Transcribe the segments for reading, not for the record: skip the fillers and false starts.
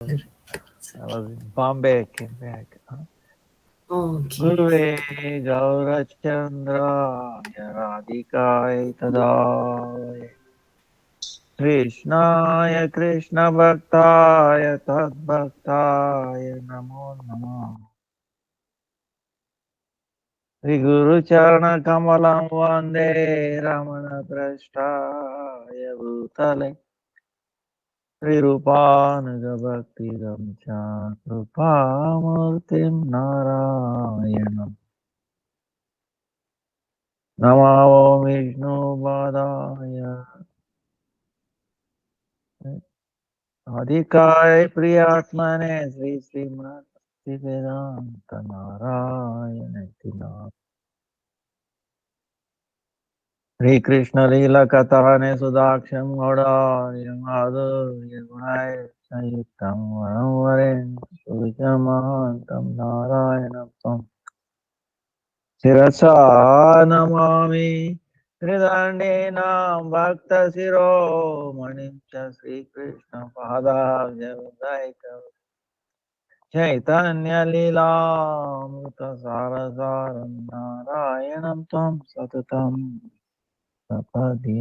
I was in Bombay, came back. Okay. Guruve Gaurachandraya Radhikaya Tadaya Krishnaya Krishna Bhaktaya Tad Bhaktaya Namo Namah Sri Guru Charana Kamalam Vande Ramana Prasthaya Bhutale Sri Rupanuga Bhakti Ramcha Krupamurtim Narayanam Namo Vishnu Padaya Adhikaya Priyatmane Sri Srimad Vedanta Narayana Tina Sri Krishna Lila Katane Sudaksham Goda Madhu Yagunai Sayuktam Varam Sujamahantam Narayana Tam Sirasa Namami Tridandinam Bhakta Siro Manimcha Sri Krishna Pada Javadaika Chaitanya Lila Murta Sarasaram Narayanam Tam Satatam Sapadi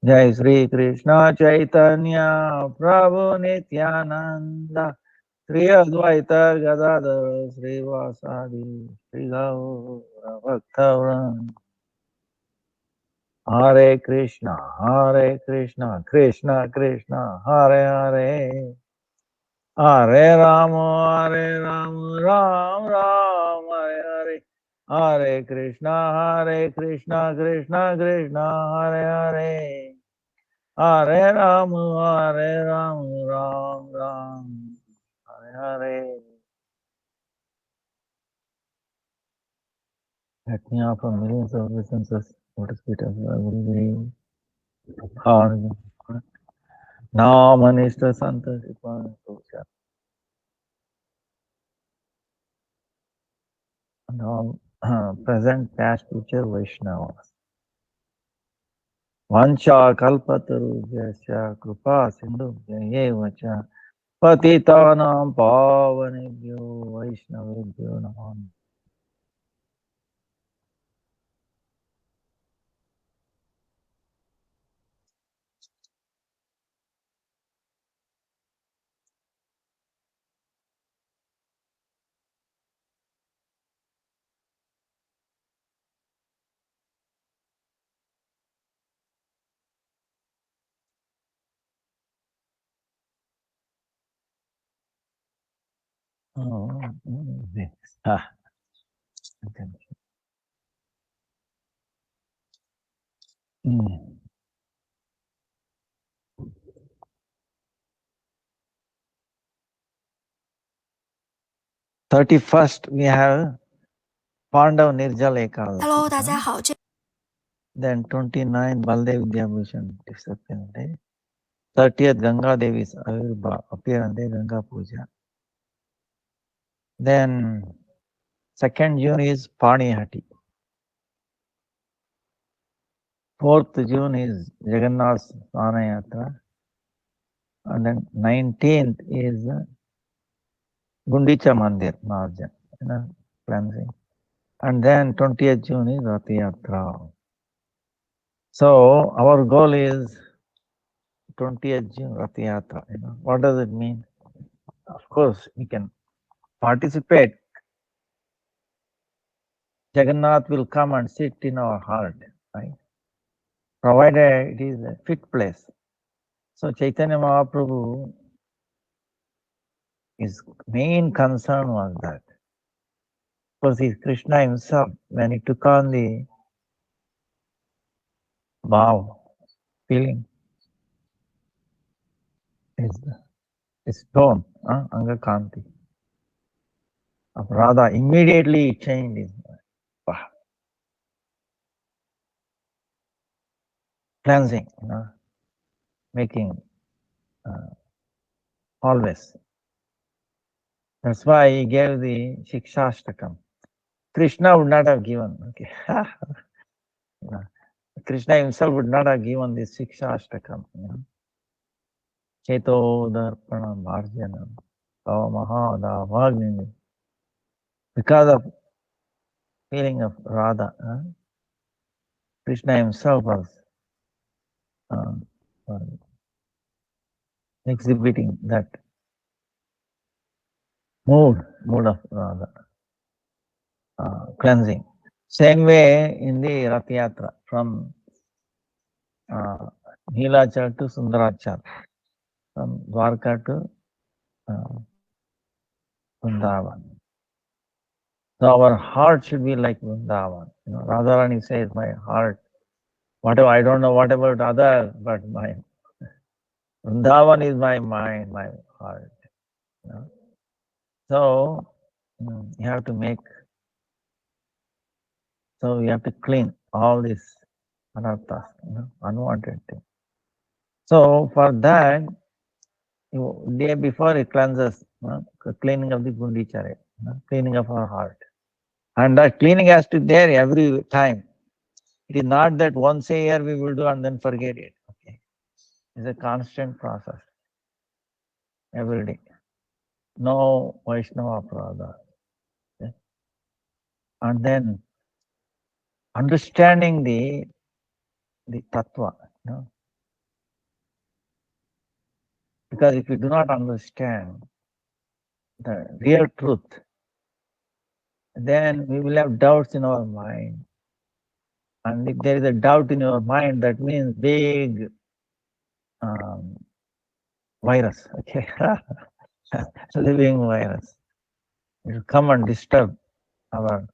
Jai Sri Krishna Chaitanya Prabhu Nityananda Sri Advaita Gadadhara Sri Vasadi Sri Gaura Bhaktavran Hare Krishna Krishna Krishna Hare Hare Hare Rama Ram Ram Hare Hare Hare Krishna Krishna Krishna Hare Hare Hare Rama Ram Ram Hare Hare. Let me offer millions of licenses. What is it of Guru Now Manishta Santa Sipan Puja. Now present, past, future Vaishnavas. Vancha Kalpataru Jasya Krupa Sindhu Jayevacha Patitanam Pavanebhyo Vaishnavebhyo Namo. Ah, okay. 31st we have Pandav Nirjal Ekadasi. Hello， 大家好。Then 29 Baldev Vidyabhushan disappearance day. 30th Ganga Devi's appearance day, Ganga Puja. Then 2nd June is Panihati. 4th June is Jagannath Svanayatra. And then 19th is Gundicha Mandir, Marjan, cleansing. And then 20th June is Rath Yatra. So our goal is 20th June Rath Yatra. What does it mean? Of course, we can participate. Jagannath will come and sit in our heart, right? Provided it is a fit place. So Chaitanya Mahaprabhu, his main concern was that. Because he's Krishna himself, when he took on the bhav, feeling, his tone, Anga Kanti of Radha, immediately changed his cleansing, making always. That's why he gave the Shikshashtakam. Krishna would not have given. Okay. Krishna himself would not have given this Shikshashtakam. Cheto Darpana Marjana Kavamaha Vagni. Because of feeling of Radha, Krishna himself was uh, exhibiting that mood of Radha, cleansing. Same way in the Rath Yatra from Nilachal to Sundarachal, from Dwarka to Vrindavan. So our heart should be like Vrindavan. You know, Radharani says, my heart, whatever, I don't know what about others, but my Vrindavan is my mind, my heart. You know? So you have to make, so you have to clean all these anarthas, unwanted things. So for that, day before it cleanses, cleaning of the Gundichare, cleaning of our heart. And that cleaning has to be there every time. It is not that once a year we will do and then forget it. Okay. It's a constant process every day. No Vaishnava Prada. Okay. And then understanding the tattva. Because if you do not understand the real truth, then we will have doubts in our mind. And if there is a doubt in your mind, that means big virus, okay? Living virus. It will come and disturb our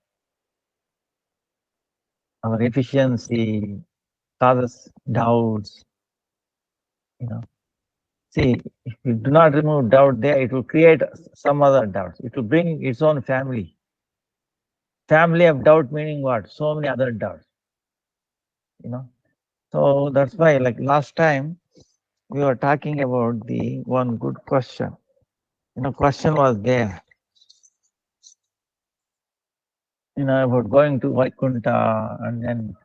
efficiency, causes doubts, See, if you do not remove doubt there, it will create some other doubts. It will bring its own family. Family of doubt meaning what? So many other doubts. So that's why, like last time, we were talking about the one good question. Question was there. About going to Vaikunta and then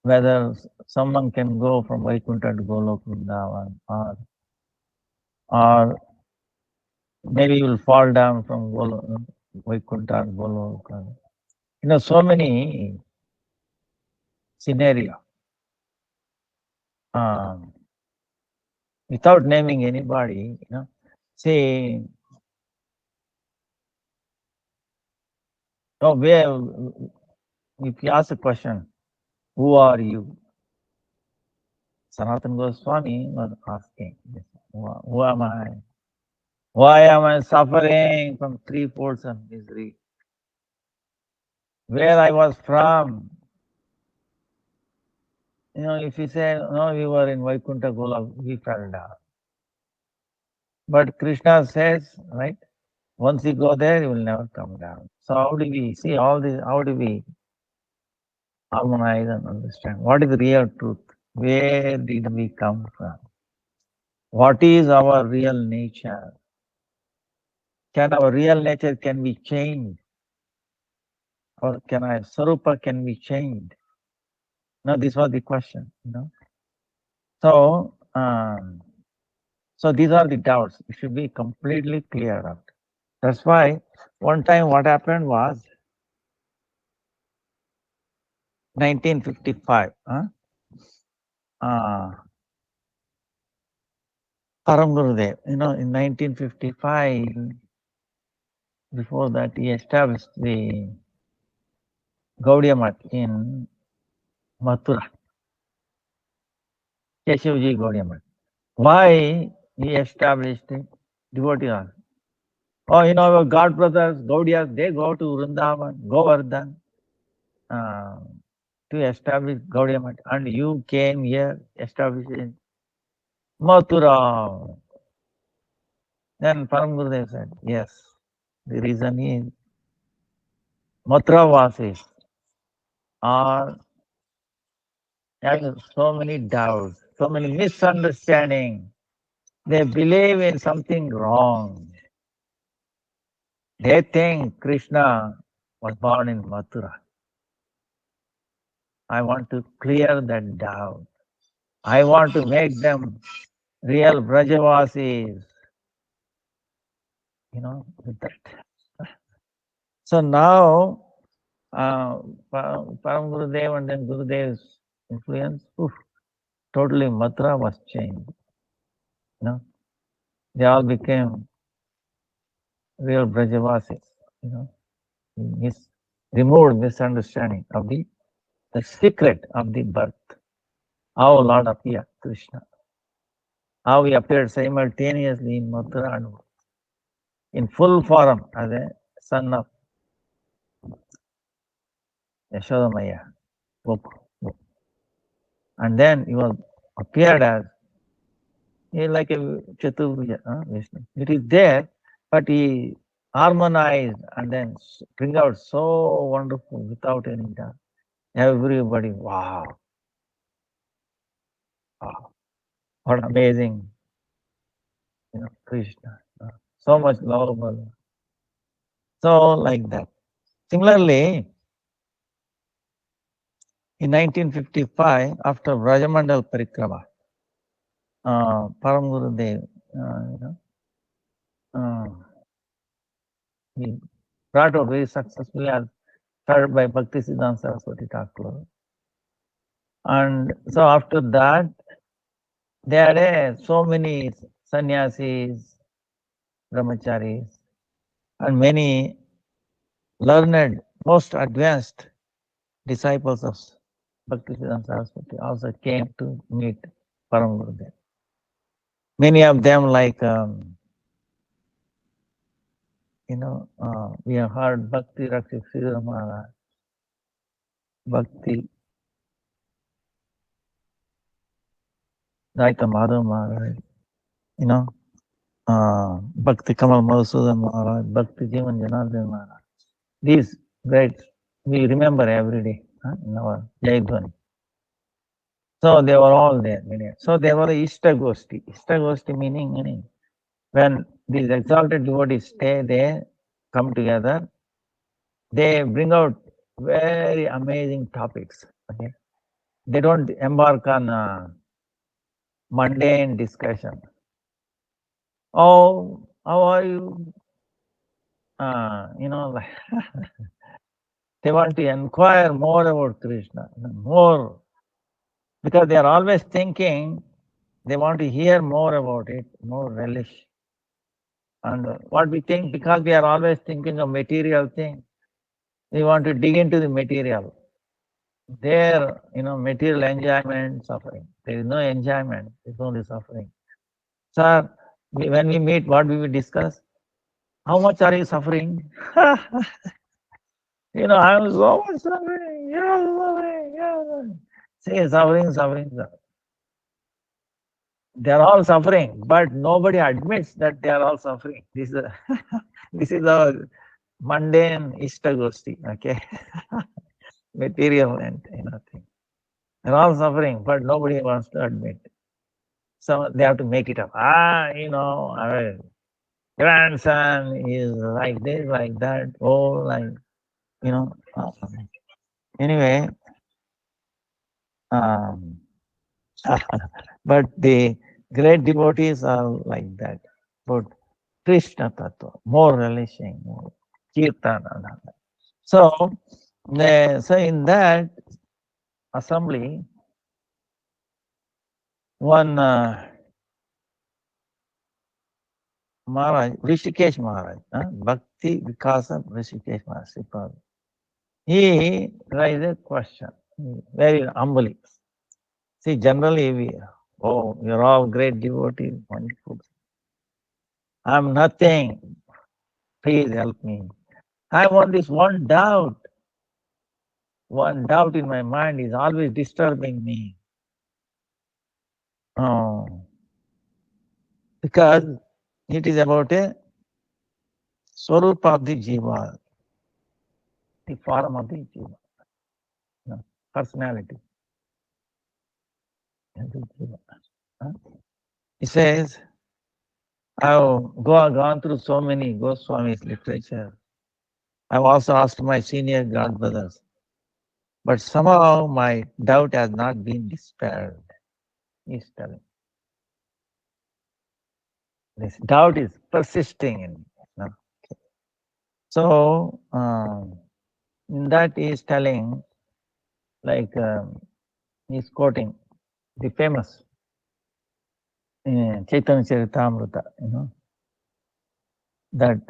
whether someone can go from Vaikunta to Golok Vrindavan or maybe you will fall down from Vaikunta to Golok. So many scenario. Without naming anybody, say, if you ask a question, who are you? Sanatana Goswami was asking, who am I? Why am I suffering from three folds of misery? Where I was from? If you say, no, we were in Vaikuntha Golok, we fell down. But Krishna says, right, once you go there, you will never come down. So how do we see all this? How do we harmonize and understand what is the real truth? Where did we come from? What is our real nature? Can our real nature can be changed? Or can our Sarupa can be changed? No, this was the question, So, so these are the doubts. It should be completely cleared out. That's why one time what happened was 1955. Param Gurudev, in 1955, before that he established the Gaudiya Math in Mathura. Keshavji Gaudiya Math. Why he established it? Devotee hall. Oh, our God brothers, Gaudiyas, they go to Vrindavan, Govardhan to establish Gaudiya Math. And you came here, established in Mathura. Then Param Gurudev said, yes, the reason is Mathura Vasis are having so many doubts, so many misunderstandings. They believe in something wrong. They think Krishna was born in Mathura. I want to clear that doubt. I want to make them real Brajavasis, with that. So now, Param Gurudev and then Gurudev's influence, totally Mathura was changed. They all became real Brajavasis, removed misunderstanding of the secret of the birth, how Lord appeared, Krishna, how he appeared simultaneously in Mathura and in full form as a son of Yashodamaya. And then he was appeared as like a Chaturbuja, Vishnu. It is there, but he harmonized and then bring out so wonderful without any doubt. Everybody, wow, what amazing, Krishna. So much lovable. So like that. Similarly, in 1955, after Rajamandal Parikrama, Param Gurudev, he brought out very successfully, as started by Bhaktisiddhanta Saraswati Thakur. And so after that, there are so many sannyasis, brahmacharis, and many learned, most advanced disciples of Bhaktisiddhanta Saraswati also came to meet Param Gurudev. Many of them, like, we have heard Bhakti Rakshak Sridhar Maharaj, Bhakti Daita Madhav Maharaj, Bhakti Kamal Madhusudan Maharaj, Bhakti Jivan Janardhan Maharaj. These great, we remember every day in our Jayadhwani. So they were all there. So they were Ishta Goshti. Ishta Goshti meaning when these exalted devotees stay there, come together, they bring out very amazing topics. Okay, they don't embark on mundane discussion. Oh, how are you? They want to inquire more about Krishna, more, because they are always thinking, they want to hear more about it, more relish. And what we think, because we are always thinking of material things, we want to dig into the material. There, material enjoyment, suffering. There is no enjoyment, it's only suffering. Sir, when we meet, what we will discuss? How much are you suffering? I'm so much suffering. Say suffering. They are all suffering, but nobody admits that they are all suffering. This is our mundane Ishtagosti, okay? Material and thing. They're all suffering, but nobody wants to admit. So they have to make it up. Our grandson is like this, like that, anyway, but the great devotees are like that. But Krishna Tattva, more relishing, more kirtana. So in that assembly, one Maharaj, Rishikesh Maharaj, Bhakti Vikasa Rishikesh Maharaj, he raised a question very humbly. See, generally you're all great devotees, wonderful. I'm nothing. Please help me. I want this one doubt. One doubt in my mind is always disturbing me. Because it is about a Swarupa of the Jiva, the form of the Jiva, personality. He says, I've gone through so many Goswami's literature. I've also asked my senior godbrothers, but somehow my doubt has not been dispelled. is telling. This doubt is persisting in. No? So that is telling, like he's quoting the famous Chaitanya Charitamrita, that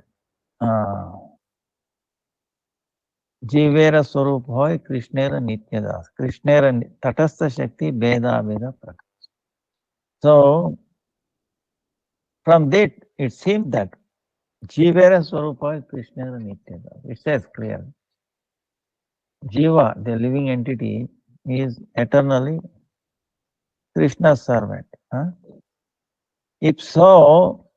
जीवेर स्वरूप होय कृष्णेर नित्य दास कृष्णेर तटस्थ शक्ति भेदा भेदा प्रकाश. So from that it seems that जीवेर स्वरूप होय कृष्णेर नित्य दास. It says clearly, Jiva, the living entity, is eternally Krishna's servant. If so,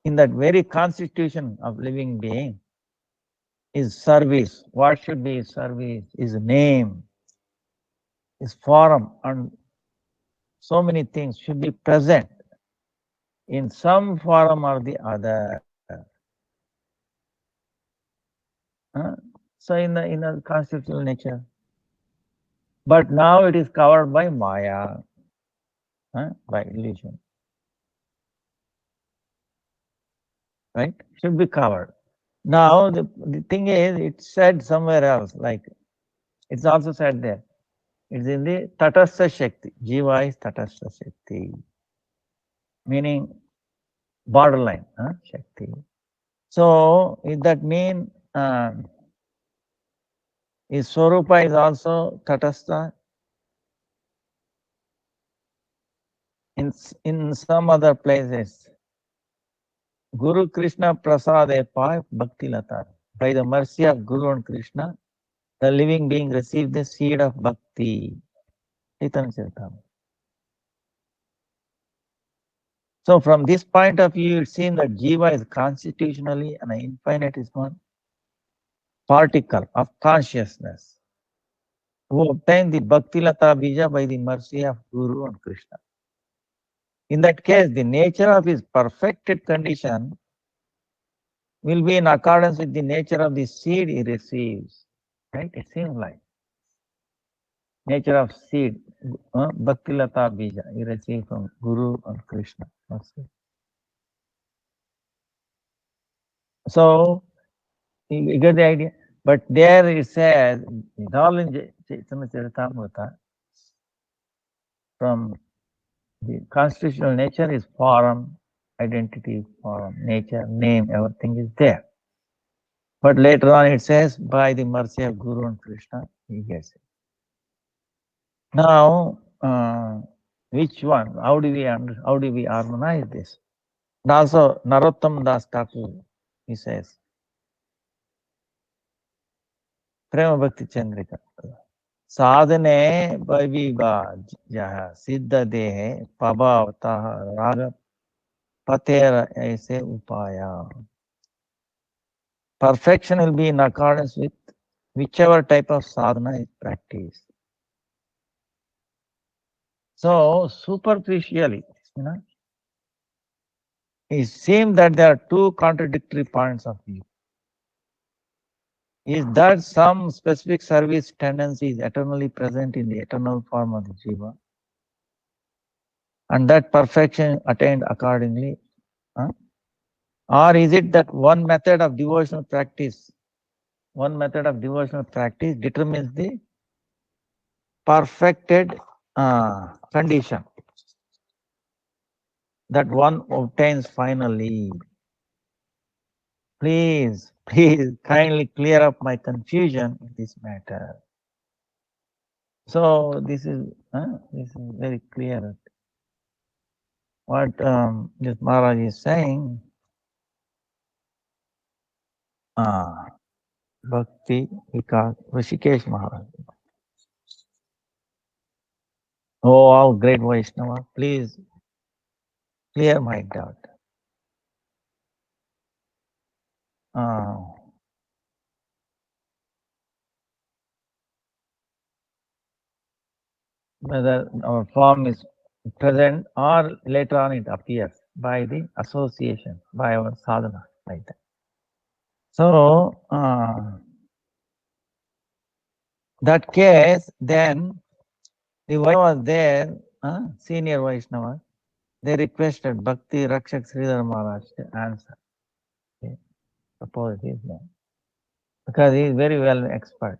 in that very constitution of living being is service. What should be his service? His name, his form, and so many things should be present in some form or the other. So in the constitutional nature. But now it is covered by Maya, by illusion. Right? Should be covered. Now the thing is, it's said somewhere else, like it's also said there. It's in the Tatastha Shakti. Jiva is Tatastha Shakti, meaning borderline Shakti. So, if that mean his Swarupa is also Tatastha? In some other places, Guru Krishna Prasade Pai Bhakti Lata. By the mercy of Guru and Krishna, the living being received the seed of Bhakti. Chaitanya Charitamrita. So from this point of view, it seems that Jiva is constitutionally an infinitesimal particle of consciousness who obtained the Bhakti Lata Bija by the mercy of Guru and Krishna. In that case, the nature of his perfected condition will be in accordance with the nature of the seed he receives. Right? It seems like nature of seed, Bhakti Lata Bija, he received from Guru and Krishna. So, you get the idea? But there it says, it's all in Chaitanya Charitamrita, from the constitutional nature is form, identity, form, nature, name, everything is there. But later on it says, by the mercy of Guru and Krishna, he gets it. Now, which one? How do we harmonize this? And also, Narottam Das Thakur, he says, Prema Bhakti Chandrika. साधने जहाँ सिद्ध देह पभावता राग पतेर ऐसे उपाया. Perfection will be in accordance with whichever type of sadhana is practiced. So superficially, it seems that there are two contradictory points of view. Is that some specific service tendency is eternally present in the eternal form of the jiva, and that perfection attained accordingly? Or is it that one method of devotional practice determines the perfected condition that one obtains finally? Please kindly clear up my confusion in this matter. So this is very clear. What this Maharaj is saying, Bhakti Vikas Rishikesh Maharaj. Oh, all great Vaishnava, please clear my doubt. Whether our form is present or later on it appears by the association, by our sadhana, like that. So, that case, then the Vaishnavas there, senior Vaishnavas, they requested Bhakti Rakshak Sridhar Maharaj to answer. Okay. Suppose his name. Because he is very well expert.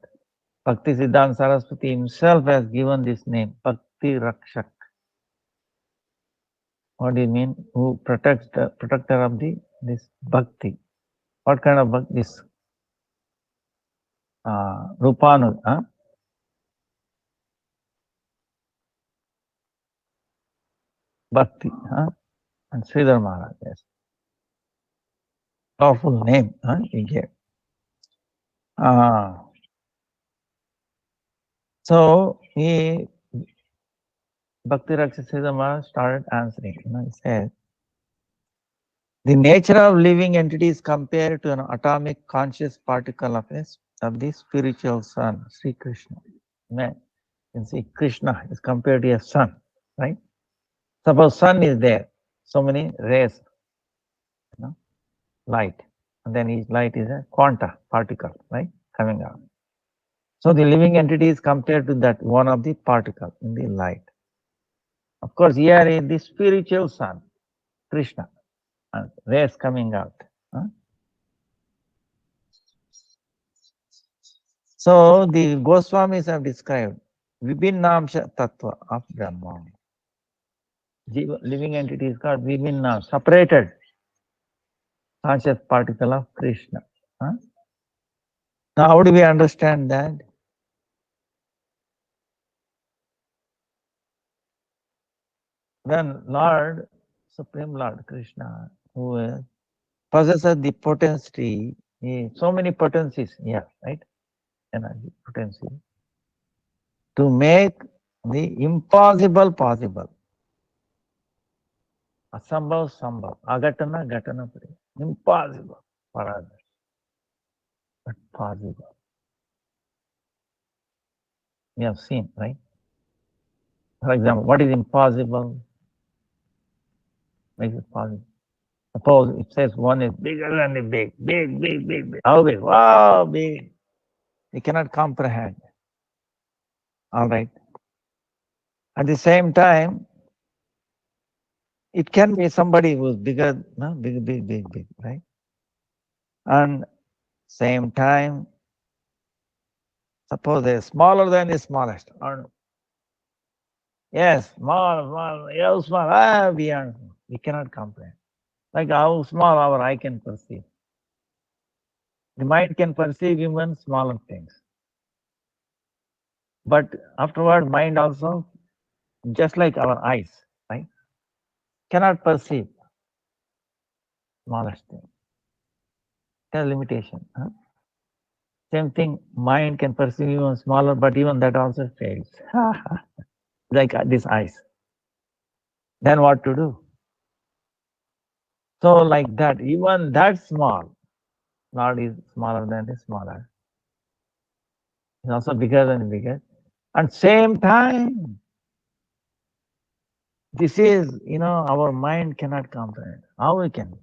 Bhakti Siddhanta Saraswati himself has given this name, Bhakti Rakshak. What do you mean? Who protects the protector of this bhakti? What kind of bhakti? This Rupanu, bhakti, and Sridhar Maharaj. Yes, powerful name, he gave. So he Bhakti Rakshak Sridhar Maharaj started answering. He said, the nature of living entities compared to an atomic conscious particle of the spiritual sun, Sri Krishna. Man, you can see Krishna is compared to a sun, right? Suppose sun is there, so many rays, light, and then each light is a quanta particle, right, coming out. So the living entity is compared to that one of the particle in the light. Of course, here is the spiritual sun, Krishna, and rays coming out. So the Goswamis have described Vibhinnamsha Tattva of Brahma. Living entity is called Vibhinna, separated conscious particle of Krishna. Now, how do we understand that? When Lord, Supreme Lord Krishna, who possesses the potency, so many potencies here, right? Energy, potency, to make the impossible possible. Asambhav, sambhav, agatana, gatana, impossible for others, but possible. We have seen, right? For example, what is impossible makes it possible. Suppose it says one is bigger than the big, big. How big? Wow, big. You cannot comprehend. All right. At the same time, it can be somebody who's bigger, no? Big, right? And same time, suppose they're smaller than the smallest. Or, yes, small, how small, beyond. We cannot comprehend. Like how small our eye can perceive. The mind can perceive even smaller things. But afterward, mind also, just like our eyes, right, cannot perceive smallest thing. There's a limitation. Same thing, mind can perceive even smaller, but even that also fails. Like this eyes. Then what to do? So like that, even that small, Lord is smaller than the smaller. He's also bigger than bigger. And same time, this is, our mind cannot comprehend. How we can?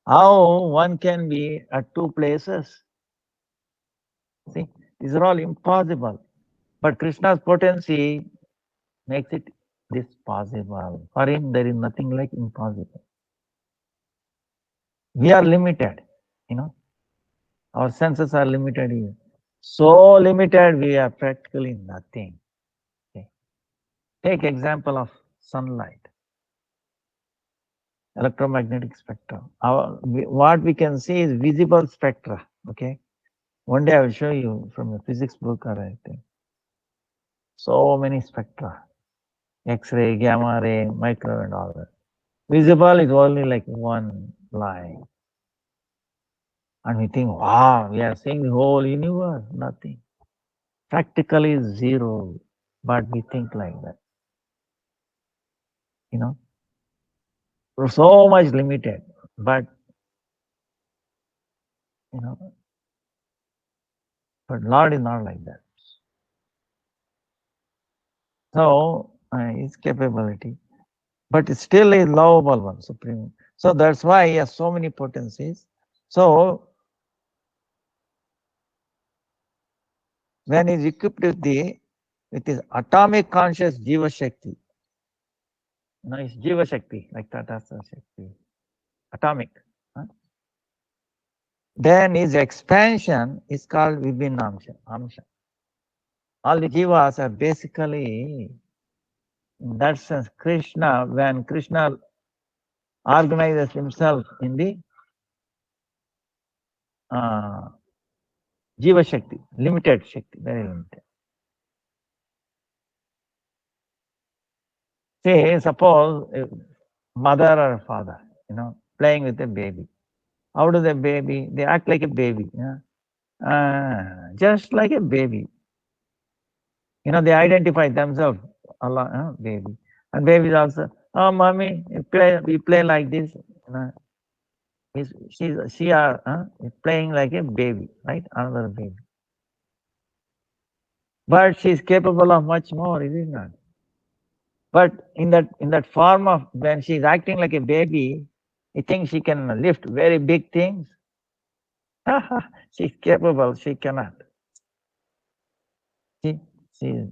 How one can be at two places? See, these are all impossible. But Krishna's potency makes it this possible. For him, there is nothing like impossible. We are limited, Our senses are limited here. So limited, we are practically nothing. Okay. Take example of sunlight, electromagnetic spectrum. What we can see is visible spectra. Okay. One day I will show you from a physics book or anything. So many spectra. X-ray, gamma ray, micro and all that. Visible is only like one line. And we think, wow, we are seeing the whole universe. Nothing. Practically zero. But we think like that. We're so much limited. But, but Lord is not like that. So, his capability. But it's still a lovable one, supreme. So that's why he has so many potencies. So when he's equipped with the with his atomic conscious Jiva Shakti. It's Jiva Shakti, like Tatastha Shakti, atomic. Huh? Then his expansion is called Vibhinamsha. Amsha. All the Jivas are basically, in that sense, Krishna, when Krishna organizes himself in the Jiva Shakti, limited Shakti, very limited. Say, suppose a mother or father, playing with a baby. How does a baby? They act like a baby, just like a baby. They identify themselves, Allah, baby. And babies also, oh, mommy, we play like this. She is playing like a baby, right? Another baby. But she's capable of much more, is it not? But in that form of when she's acting like a baby, you think she can lift very big things? She's capable, she cannot. She is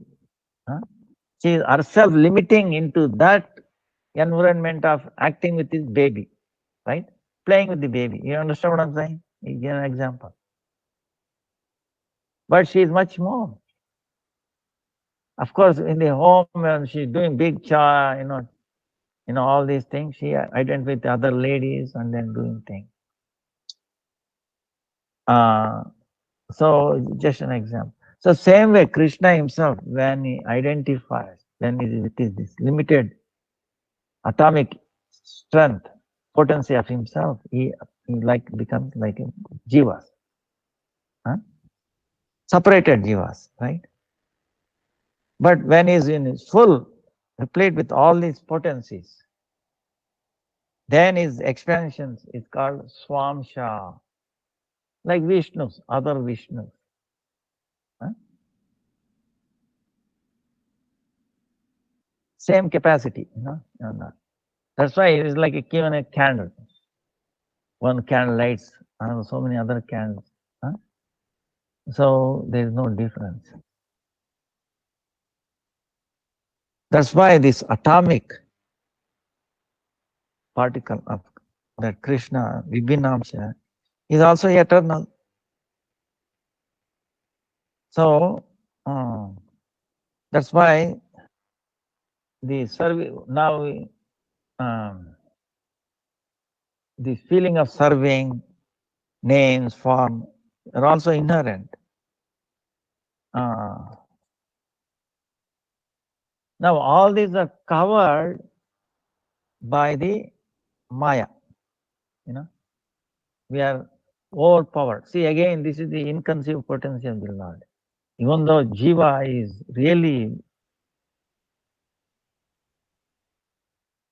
she is herself limiting into that environment of acting with this baby, right? Playing with the baby. You understand what I'm saying? You give an example. But she is much more. Of course, in the home when she's doing big all these things, she identifies with the other ladies and then doing things. So just an example. So same way, Krishna himself, when he identifies, when it is this limited atomic strength, potency of himself, he becomes like a jivas, separated jivas, right? But when he's in his full, replete with all these potencies, then his expansions is called Swamsha, like Vishnus, other Vishnus. Same capacity, That's why it is like given a candle. One candle lights, so many other candles. So there is no difference. That's why this atomic particle of that Krishna, Vibhinamsha, is also eternal. So that's why the now the feeling of serving, names, form are also inherent. Now all these are covered by the Maya. We are overpowered. See, again, this is the inconceived potential of the Lord. Even though Jiva is really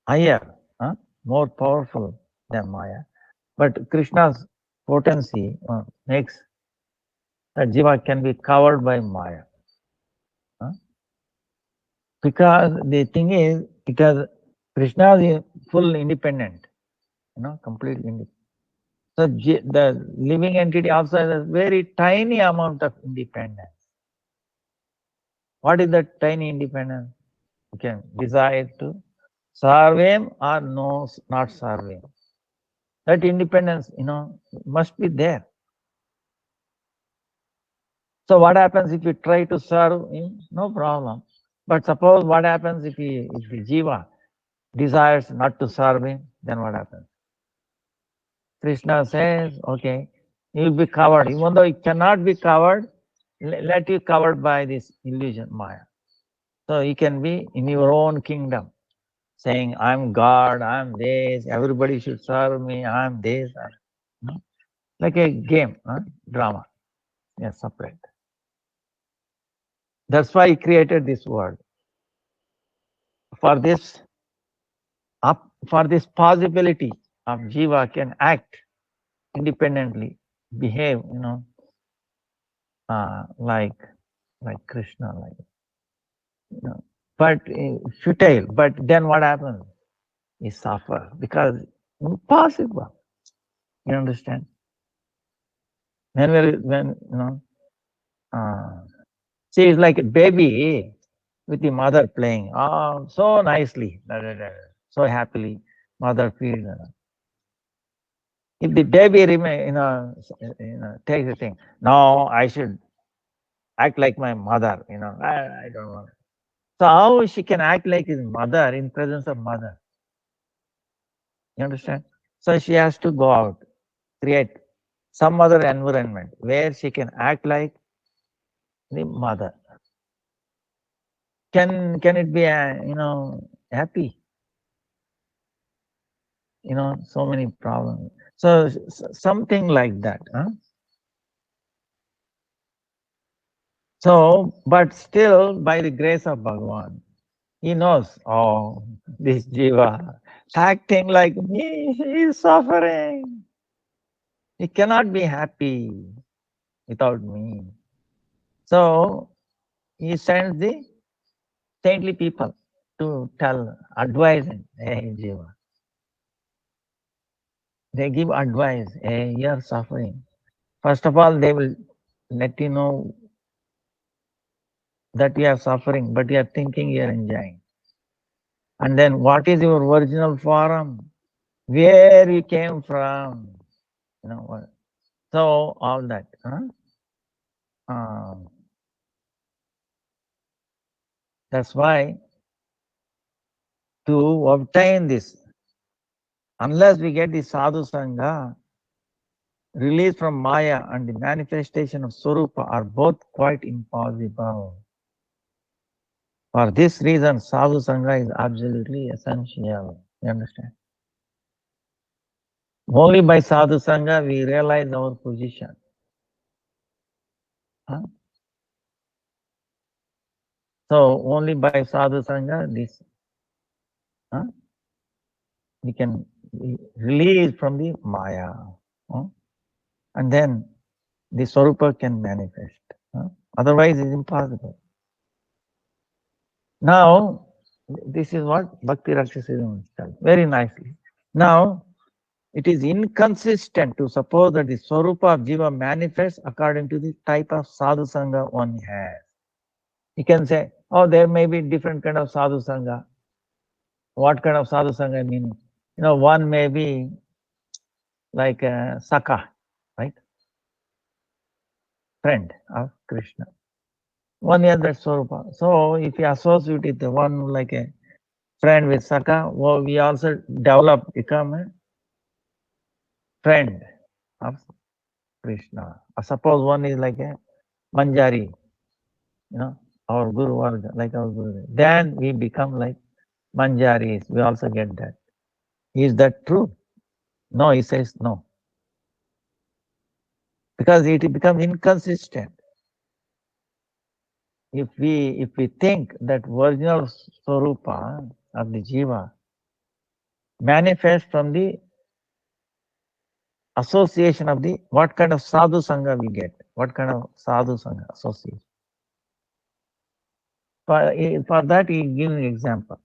higher, more powerful than Maya, but Krishna's potency makes that Jiva can be covered by Maya. Because the thing is, because Krishna is full independent, completely independent. So the living entity also has a very tiny amount of independence. What is that tiny independence? You can desire to serve him or no, not serve him. That independence, must be there. So what happens if you try to serve him? No problem. But suppose what happens if the jiva desires not to serve him, then what happens? Krishna says, okay, you will be covered. Even though it cannot be covered, let you covered by this illusion, Maya. So you can be in your own kingdom, saying, I'm God, I'm this, everybody should serve me, I'm this. Like a game, drama. Yes, separate. That's why he created this world. For this possibility of Jiva can act independently, behave, like Krishna, but futile. But then what happens? He suffers because impossible. You understand? When see, it's like a baby. with the mother playing, so nicely, so happily, mother feeds. If the baby remain, takes the thing, no, I should act like my mother, I don't want. So how she can act like his mother in presence of mother? You understand? So she has to go out, create some other environment where she can act like the mother. Can it be happy? So many problems. So something like that. Huh? So, but still, by the grace of Bhagavan, he knows, oh, this jiva acting like me, he is suffering. He cannot be happy without me. So he sends the saintly people to tell, advise him, hey jiva. They give advice, hey, you are suffering. First of all, they will let you know that you are suffering, but you are thinking you are enjoying. And then what is your original form? Where you came from? What? So all that. That's why to obtain this, unless we get the sadhu sangha, release from Maya and the manifestation of Swarupa are both quite impossible. For this reason, sadhu sangha is absolutely essential. You understand? Only by sadhu sangha we realize our position. So only by sadhu sangha this we can release from the Maya, and then the Swarupa can manifest. Otherwise, it's impossible. Now, this is what Bhakti Rakshasism tells very nicely. Now, it is inconsistent to suppose that the Swarupa of Jiva manifests according to the type of sadhu sangha one has. You can say, oh, there may be different kind of sadhu sangha. What kind of sadhu sangha I mean? One may be like a Saka, right? Friend of Krishna. One is that Swarupa. So if you associate with the one like a friend with Saka, well, we also become a friend of Krishna. Suppose one is like a Manjari, our Guru Varga, like our Guru. Then we become like Manjaris. We also get that. Is that true? No, he says no. Because it becomes inconsistent. If we think that original Swarupa of the Jiva manifests from the association of the what kind of sadhu sangha we get, what kind of sadhu sangha association. For that, he gives an example.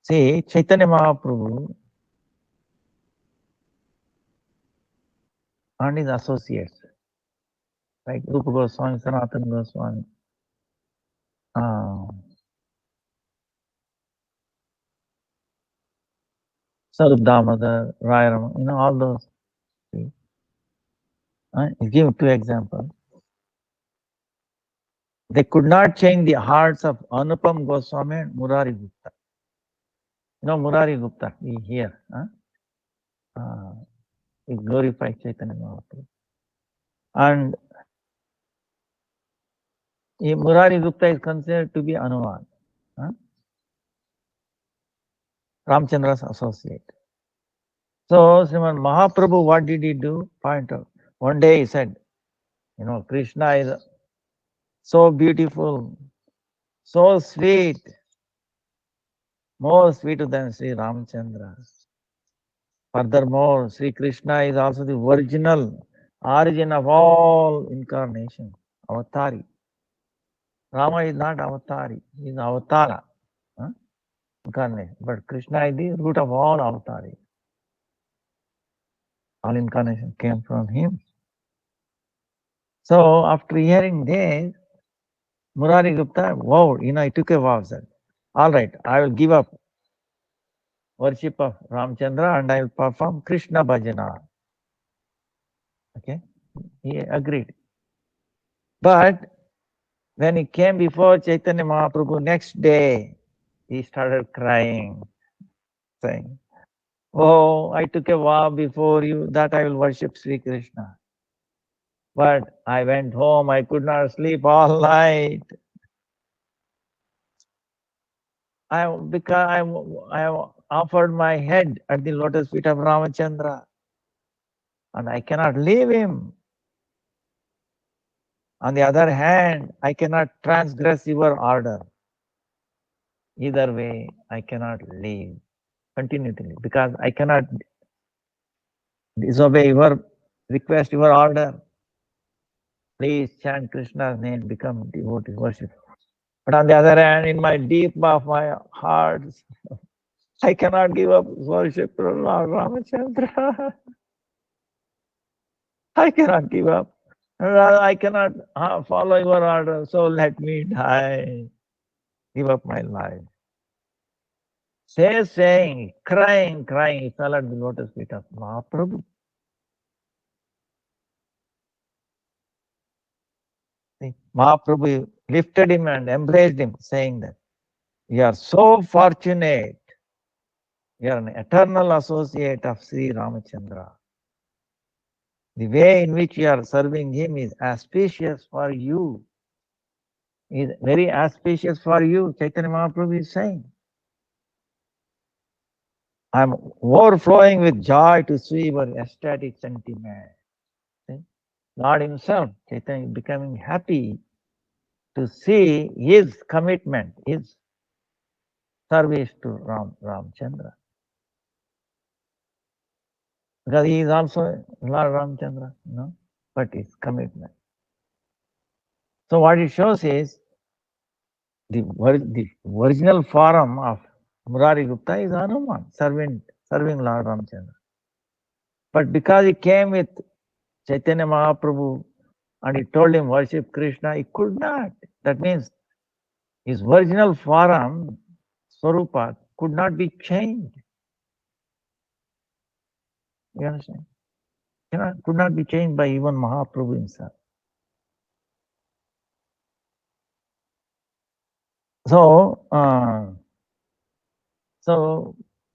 See, Chaitanya Mahaprabhu and his associates, like Rupa Goswami, Sanatana Goswami, Sarup Damodar, Rayarama, all those. He gives two examples. They could not change the hearts of Anupam Goswami and Murari Gupta. Murari Gupta, we hear. He glorifies Chaitanya Mahaprabhu. And Murari Gupta is considered to be Anuman, Ramchandra's associate. So, Sriman Mahaprabhu, what did he do? Point out. One day he said, Krishna is so beautiful, so sweet, more sweeter than Sri Ramchandra. Furthermore, Sri Krishna is also the original origin of all incarnation, avatari. Rama is not avatari, he is avatara, incarnation. But Krishna is the root of all avatari. All incarnation came from him. So after hearing this, Murari Gupta, wow, he took a vow, said, all right, I will give up worship of Ramchandra and I will perform Krishna Bhajana. Okay, he agreed. But when he came before Chaitanya Mahaprabhu next day, he started crying, saying, oh, I took a vow before you that I will worship Sri Krishna. But I went home, I could not sleep all night. Because I offered my head at the lotus feet of Ramachandra, and I cannot leave him. On the other hand, I cannot transgress your order. Either way, I cannot leave continually because I cannot disobey your request, your order. Please chant Krishna's name, become devotee, worship. But on the other hand, in my deep of my heart, I cannot give up worship for Lord Ramachandra. I cannot give up. I cannot follow your order, so let me die. Give up my life. Saying, crying, he fell at the lotus feet of Mahaprabhu. Mahaprabhu lifted him and embraced him, saying that you are so fortunate. You are an eternal associate of Sri Ramachandra. The way in which you are serving him is auspicious for you. Is very auspicious for you, Chaitanya Mahaprabhu is saying. I am overflowing with joy to see your ecstatic sentiment. See? Lord himself, Chaitanya, is becoming happy to see his commitment, his service to Ramchandra. Because he is also Lord Ramchandra, but his commitment. So what it shows is the original form of Murari Gupta is Hanuman, serving Lord Ramchandra. But because he came with Chaitanya Mahaprabhu and he told him worship Krishna, he could not. That means his original form, Swarupa, could not be changed. You understand? Could not be changed by even Mahaprabhu himself. So,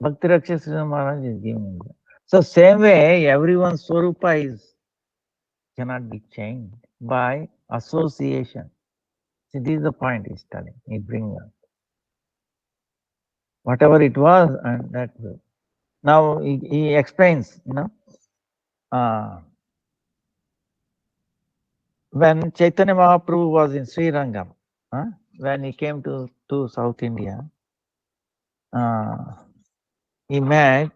Bhakti Rakshasa Maharaj is giving it. So same way, everyone's Swarupa cannot be changed by association. See, this is the point he's telling, he brings up. Whatever it was, and that will. Now he explains, when Chaitanya Mahaprabhu was in Sri Rangam, when he came to South India, he met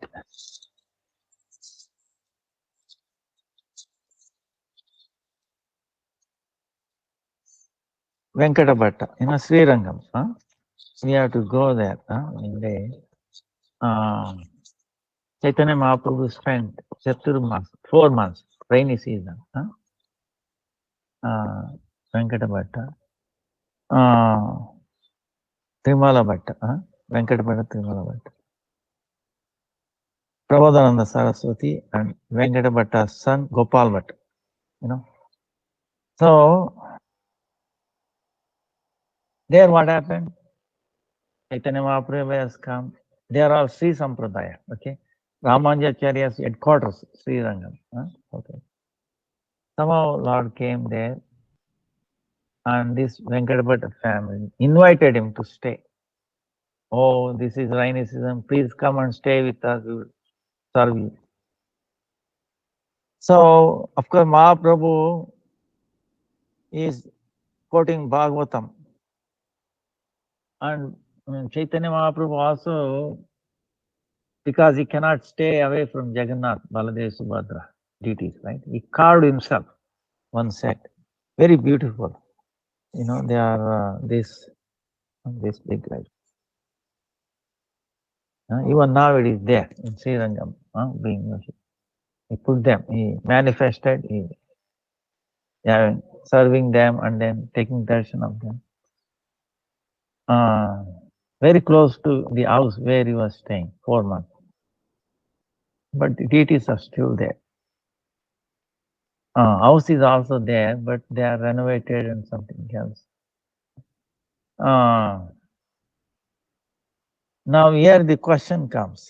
Venkata Bhatta in a Sri Rangam. We have to go there one day. Chaitanya Mahaprabhu spent 4 months, rainy season. Venkata Bhatta, Trimala Bhatta, Venkata Bhatta, Trimala Bhatta. Prabodhananda Saraswati and Venkata Bhatta's son Gopal Bhatta. So there what happened? Chaitanya Mahaprabhu has come. They are all Sri Sampradaya. Okay, Ramanujacharya's headquarters, Sri Rangam. Okay. Somehow Lord came there, and this Venkata Bhatta family invited him to stay. Oh, this is rainy season. Please come and stay with us. We will serve you. So, of course, Mahaprabhu is quoting Bhagavatam. And Chaitanya Mahaprabhu also, because he cannot stay away from Jagannath, Baladev, Subhadra deities, right? He carved himself one set. Very beautiful. They are this big, right? Even now it is there in Sri Rangam, being worshipped. He put them, he manifested, serving them and then taking darshan of them. very close to the house where he was staying 4 months. But the deities are still there. House is also there, but they are renovated and something else. Now here the question comes.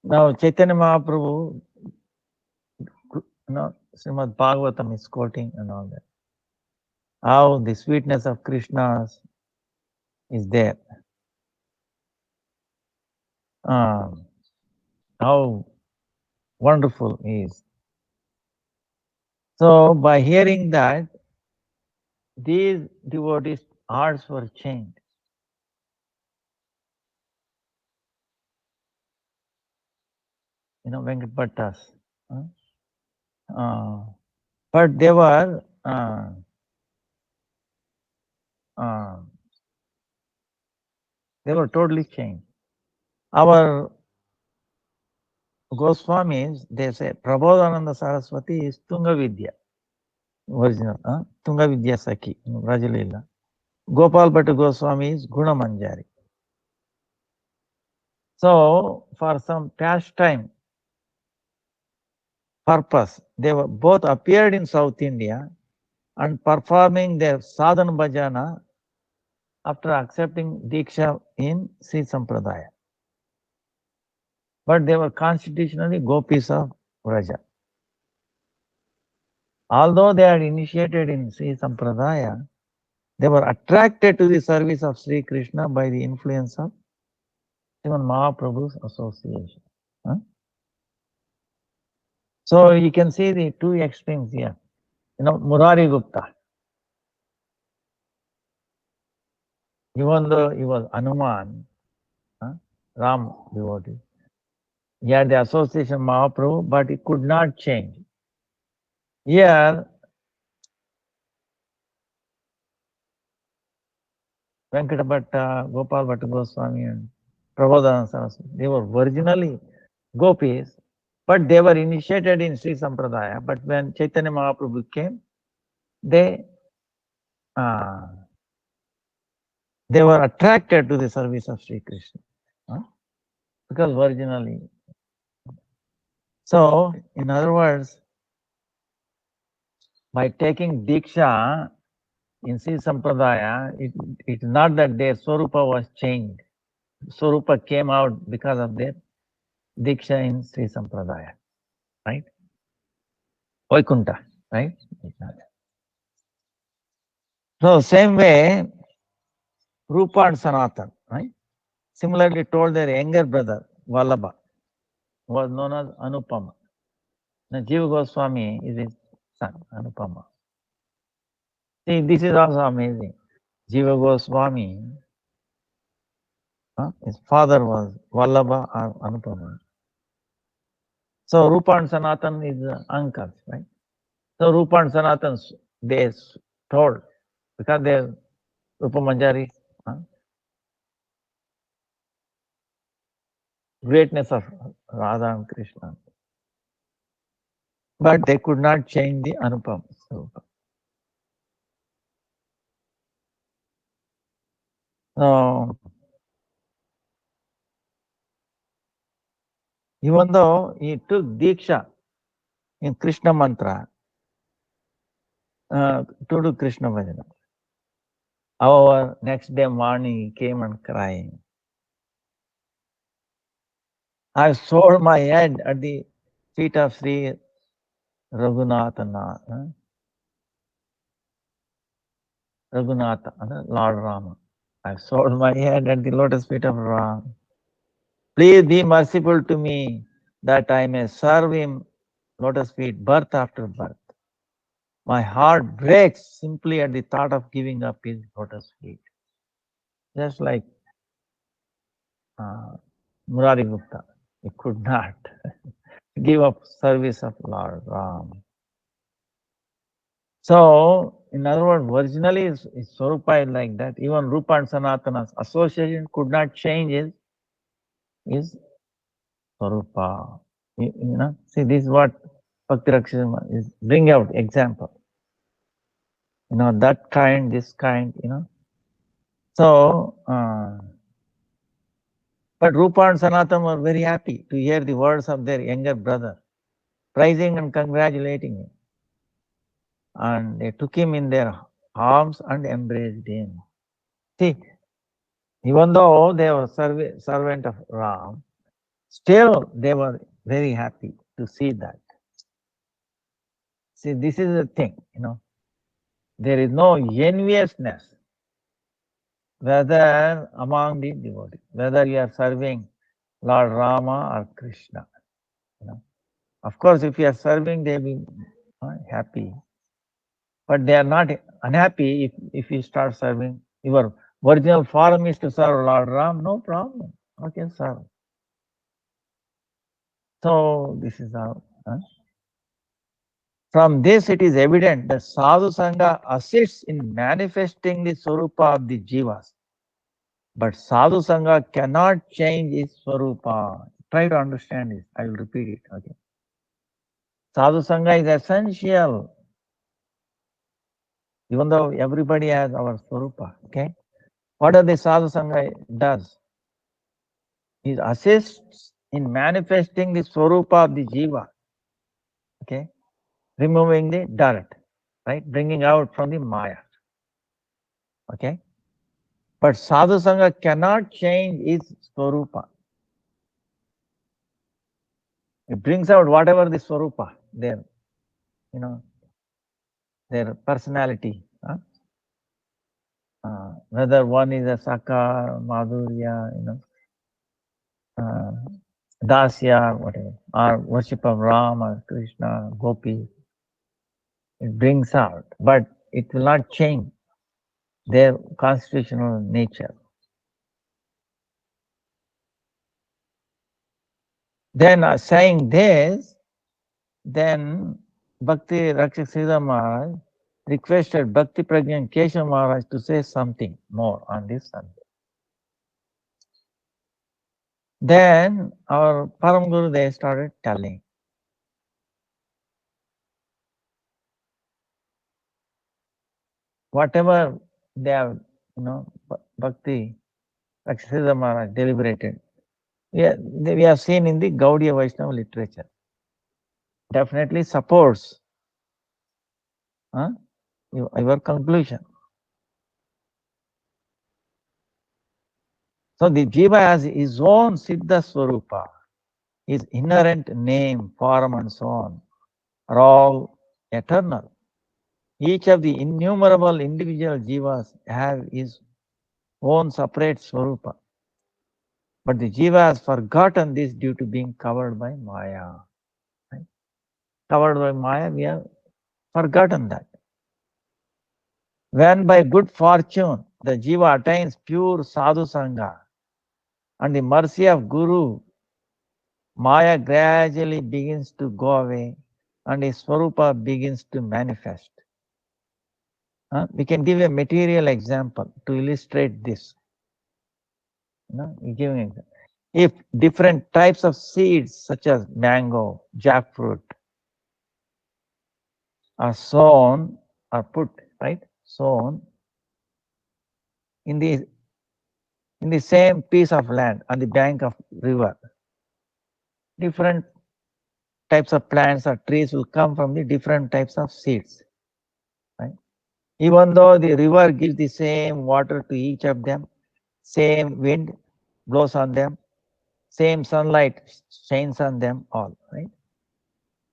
Now Chaitanya Mahaprabhu, Srimad Bhagavatam is quoting and all that. How the sweetness of Krishna is there. How wonderful he is. So by hearing that, these devotees' hearts were changed. Venkat Bhattas. But they were totally changed. Our Goswamis, they say Prabodhananda Saraswati is Tunga Vidya, original, Tunga Vidya Saki, Rajalila. Gopal Bhatta Goswami is Guna Manjari. So, for some pastime purpose, they were both appeared in South India and performing their sadhana bhajana after accepting Diksha in Sri Sampradaya. But they were constitutionally gopis of Vraja. Although they had initiated in Sri Sampradaya, they were attracted to the service of Sri Krishna by the influence of even Mahaprabhu's association. So you can see the two extremes here. Murari Gupta, even though he was Hanuman, Ram devotee, he had the association of Mahaprabhu, but he could not change. Here, Venkata Bhatta, Gopal Bhatta Goswami and Prabodhananda Saraswati, they were originally gopis, but they were initiated in Sri Sampradaya. But when Chaitanya Mahaprabhu came, they were attracted to the service of Sri Krishna. Because originally. So, in other words, by taking Diksha in Sri Sampradaya, it's not that their Swarupa was changed. Swarupa came out because of their Diksha in Sri Sampradaya, right? Vaikunta, right? So, same way, Rupa and Sanatan, right? Similarly told their younger brother, Vallabha, was known as Anupama. Now, Jiva Goswami is his son, Anupama. See, this is also amazing. Jiva Goswami, his father was Vallabha or Anupama. So, Rupa and Sanatan is uncles, right? So, Rupa and Sanatan, they told, because they are Rupa Manjari, greatness of Radha and Krishna. But they could not change the Anupama. So, even though he took Diksha in Krishna mantra to do Krishna Bhajana, however, next day morning he came and crying. I sold my head at the feet of Sri Raghunatha, Lord Rama. I sold my head at the lotus feet of Rama. Please be merciful to me that I may serve him lotus feet birth after birth. My heart breaks simply at the thought of giving up his lotus feet. Just like Murari Gupta, he could not give up service of Lord Ram. So, in other words, originally his Swarupa is like that. Even Rupa and Sanatana's association could not change his Swarupa. See, this is what Bhakti Rakshasana is bring out example. that kind, this kind, So, but Rupa and Sanatan were very happy to hear the words of their younger brother, praising and congratulating him. And they took him in their arms and embraced him. See, even though they were servant of Ram, still they were very happy to see that. See, this is the thing, there is no enviousness, whether among the devotees, whether you are serving Lord Rama or Krishna. Of course, if you are serving, they will be happy. But they are not unhappy if you start serving. Your original form is to serve Lord Ram, no problem. Okay, serve. So this is how. From this, it is evident that Sadhu Sangha assists in manifesting the Swarupa of the Jivas. But Sadhu Sangha cannot change its Swarupa. Try to understand this. I will repeat it. Okay. Sadhu Sangha is essential. Even though everybody has our Swarupa. Okay. What does the Sadhu Sangha does? It assists in manifesting the Swarupa of the Jiva. Okay. Removing the dirt. Right. Bringing out from the Maya. Okay. But Sadhu Sangha cannot change its Swarupa. It brings out whatever the Swarupa, their personality. Whether one is a Saka, Madhurya, Dasya, whatever, or worship of Ram or Krishna, Gopi, it brings out, but it will not change their constitutional nature. Then saying this, then Bhakti Rakshak Sridhar Maharaj requested Bhakti Pragyan Keshav Maharaj to say something more on this subject. Then our Param Guru, they started telling. Whatever they have, Bhakti Rakshak Sridhar Maharaj deliberated. We have seen in the Gaudiya Vaishnava literature. Definitely supports your conclusion. So the Jiva has his own Siddha Swarupa, his inherent name, form, and so on are all eternal. Each of the innumerable individual Jivas have his own separate Swarupa. But the Jiva has forgotten this due to being covered by Maya. Right? Covered by Maya, we have forgotten that. When by good fortune the Jiva attains pure Sadhu Sangha and the mercy of Guru, Maya gradually begins to go away and his Swarupa begins to manifest. We can give a material example to illustrate this. If different types of seeds such as mango, jackfruit are sown or put, right, sown in the same piece of land on the bank of river, different types of plants or trees will come from the different types of seeds. Right? Even though the river gives the same water to each of them, same wind blows on them, same sunlight shines on them all, right?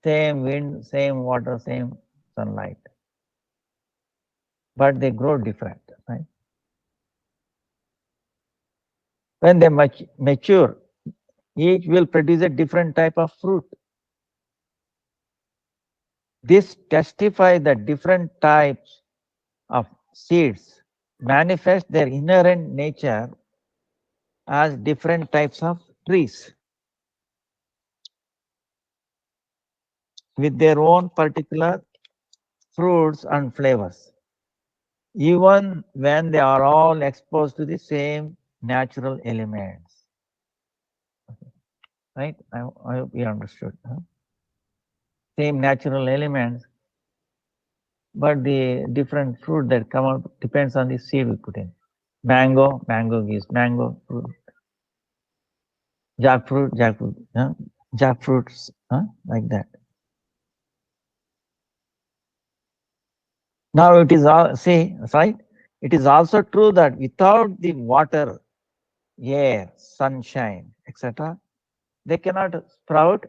Same wind, same water, same sunlight. But they grow different, right? When they mature, each will produce a different type of fruit. This testifies that different types of seeds manifest their inherent nature as different types of trees with their own particular fruits and flavors, even when they are all exposed to the same natural elements. Right? I hope you understood. Same natural elements, but the different fruit that come out depends on the seed we put in. Mango gives mango fruit. Jackfruit, jackfruits, like that. Now it is all, see, right? It is also true that without the water, air, sunshine, etc., they cannot sprout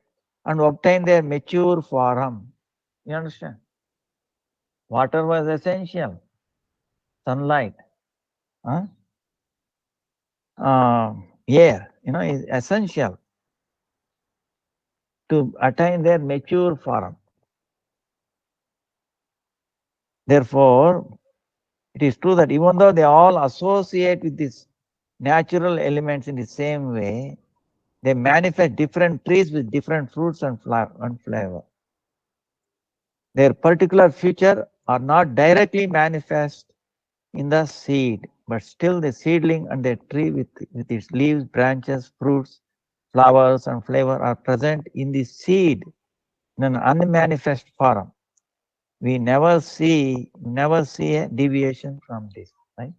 and obtain their mature form. You understand? Water was essential. Sunlight, air, is essential to attain their mature form. Therefore, it is true that even though they all associate with these natural elements in the same way, they manifest different trees with different fruits and flavor. Their particular future are not directly manifest in the seed, but still the seedling and the tree with its leaves, branches, fruits, flowers, and flavor are present in the seed in an unmanifest form. We never see a deviation from this, right?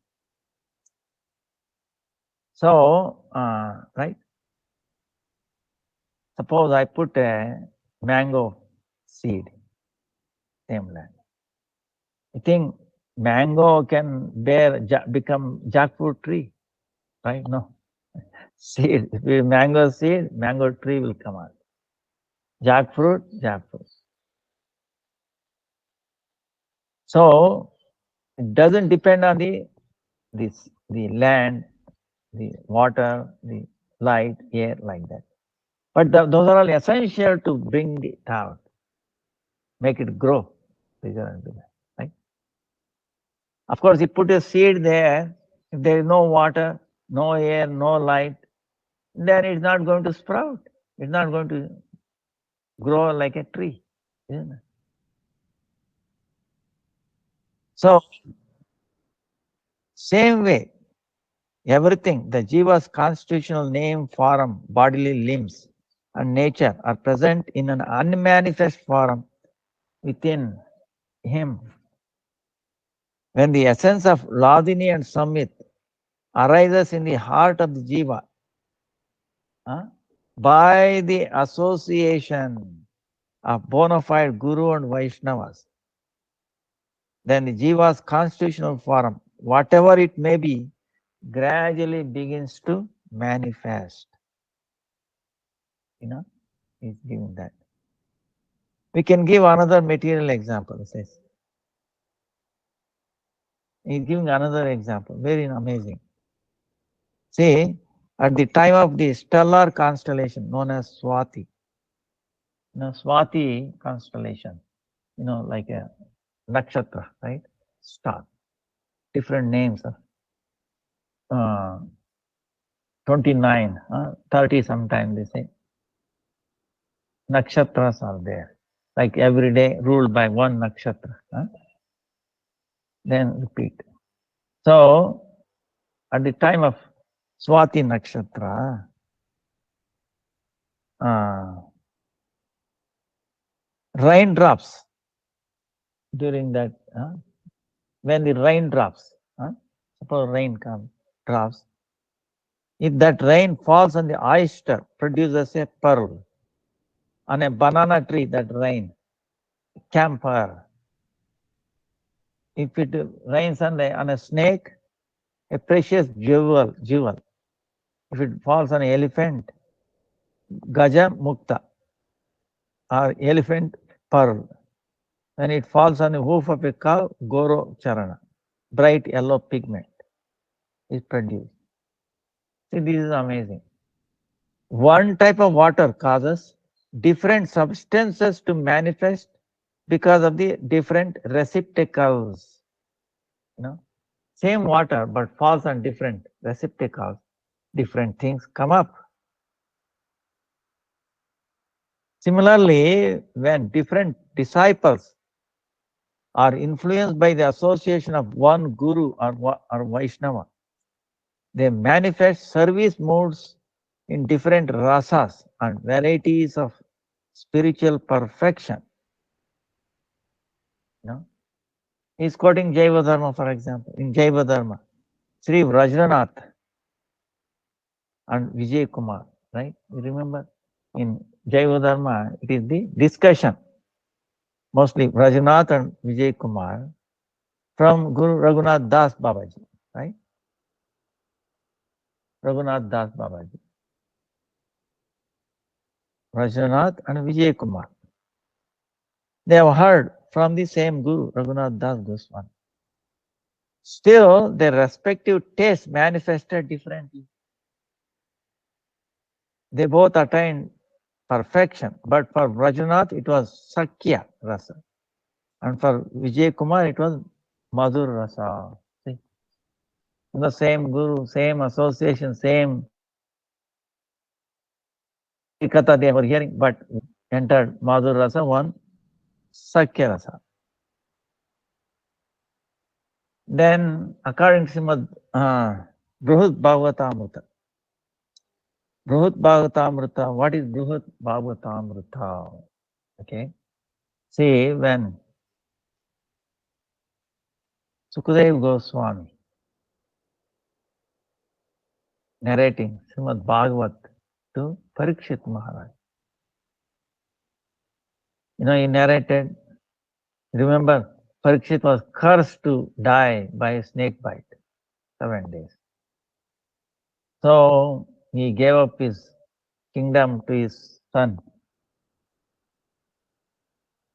So, right? Suppose I put a mango seed, same land. I think mango can become jackfruit tree, right? No. Seed, if you mango seed, mango tree will come out. Jackfruit. So it doesn't depend on the land, the water, the light, air, like that. But those are all essential to bring it out, make it grow bigger and bigger, right? Of course, you put a seed there, if there is no water, no air, no light, then it's not going to sprout. It's not going to grow like a tree, isn't it? So, same way, everything, the Jiva's constitutional name, form, bodily limbs, and nature are present in an unmanifest form within him. When the essence of Ladini and Samit arises in the heart of the Jiva by the association of bona fide Guru and Vaishnavas, then the Jiva's constitutional form, whatever it may be, gradually begins to manifest. He's giving that. We can give another material example. He says. He's giving another example, very amazing. See, at the time of the stellar constellation known as Swati, Swati constellation, like a nakshatra, right? Star. Different names. 29, 30 sometimes they say. Nakshatras are there. Like every day ruled by one nakshatra. Then repeat. So, at the time of Swati nakshatra, raindrops during that, when the rain drops, suppose rain comes, drops, if that rain falls on the oyster, produces a pearl. On a banana tree, that rain, camphor. If it rains on a snake, a precious jewel. If it falls on an elephant, gaja mukta, or elephant pearl. When it falls on the hoof of a cow, goro charana, bright yellow pigment is produced. See, this is amazing. One type of water causes different substances to manifest because of the different receptacles. Same water but falls on different receptacles, different things come up. Similarly, when different disciples are influenced by the association of one guru or Vaishnava, they manifest service modes in different rasas and varieties of spiritual perfection. He's quoting Jaiva Dharma, for example. In Jaiva Dharma, Sri Vrajranath and Vijay Kumar, right? You remember? In Jaiva Dharma, it is the discussion, mostly Vrajranath and Vijay Kumar from Guru Raghunath Das Babaji, right? Raghunath Das Babaji. Vrajranath and Vijay Kumar. They have heard from the same Guru, Raghunath Das Goswami. Still, their respective tastes manifested differently. They both attained perfection, but for Vrajanath it was Sakya Rasa, and for Vijay Kumar it was Madhur Rasa. See? The same Guru, same association, same Katha they were hearing, but entered Madhur Rasa, one Sakya Rasa. Then, according to Srimad Bruhat Bhagavatamrita, Bruhat Bhagavatamrita, what is Bruhat Bhagavatamrita? Okay. See, when Sukadeva Goswami narrating Srimad Bhagavat to Parikshit Maharaj, he narrated, remember, Parikshit was cursed to die by a snake bite, 7 days. So, he gave up his kingdom to his son.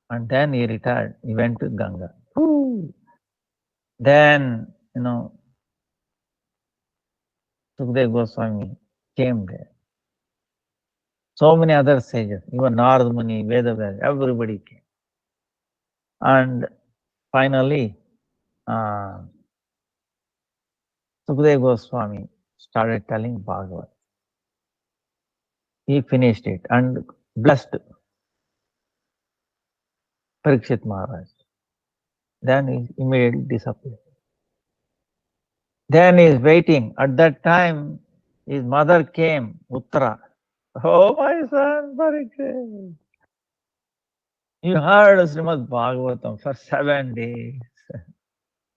And then he retired. He went to Ganga. Then, Sukadeva Goswami came there. So many other sages, even Narad Muni, Vedavyas, everybody came. And finally, Sukadeva Goswami started telling Bhagavat. He finished it and blessed Parikshit Maharaj. Then he immediately disappeared. Then he is waiting. At that time, his mother came, Uttara. Oh, my son, Parikshit. You heard Srimad Bhagavatam for 7 days.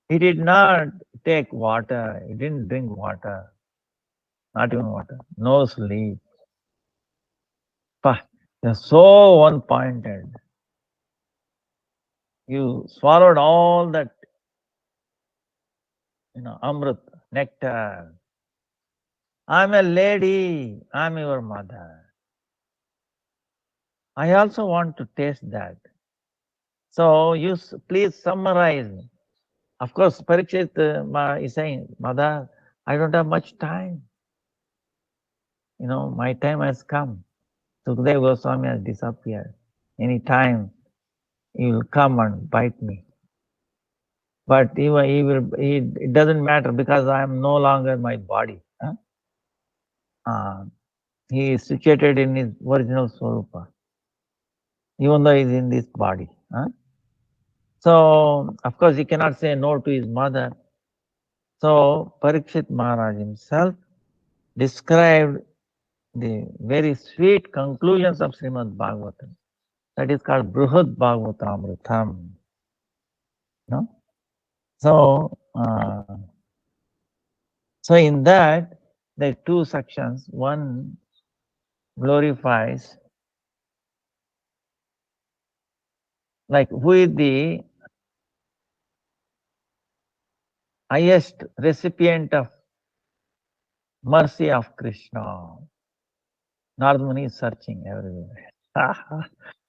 He did not take water. He didn't drink water. Not even water. No sleep. You're so one-pointed. You swallowed all that, amrit, nectar. I'm a lady. I'm your mother. I also want to taste that. So you please summarize. Of course, Parikshit is saying, Mother, I don't have much time. My time has come. Sukadeva Goswami has disappeared. Any time he will come and bite me. But it doesn't matter because I am no longer my body. He is situated in his original Swarupa, even though he is in this body. So, of course, he cannot say no to his mother. So, Parikshit Maharaj himself described the very sweet conclusions of Srimad Bhagavatam. That is called Bruhat Bhagavatamritam. No? So, in that, there are 2 sections. One glorifies, like who is the highest recipient of mercy of Krishna. Narad Muni is searching everywhere.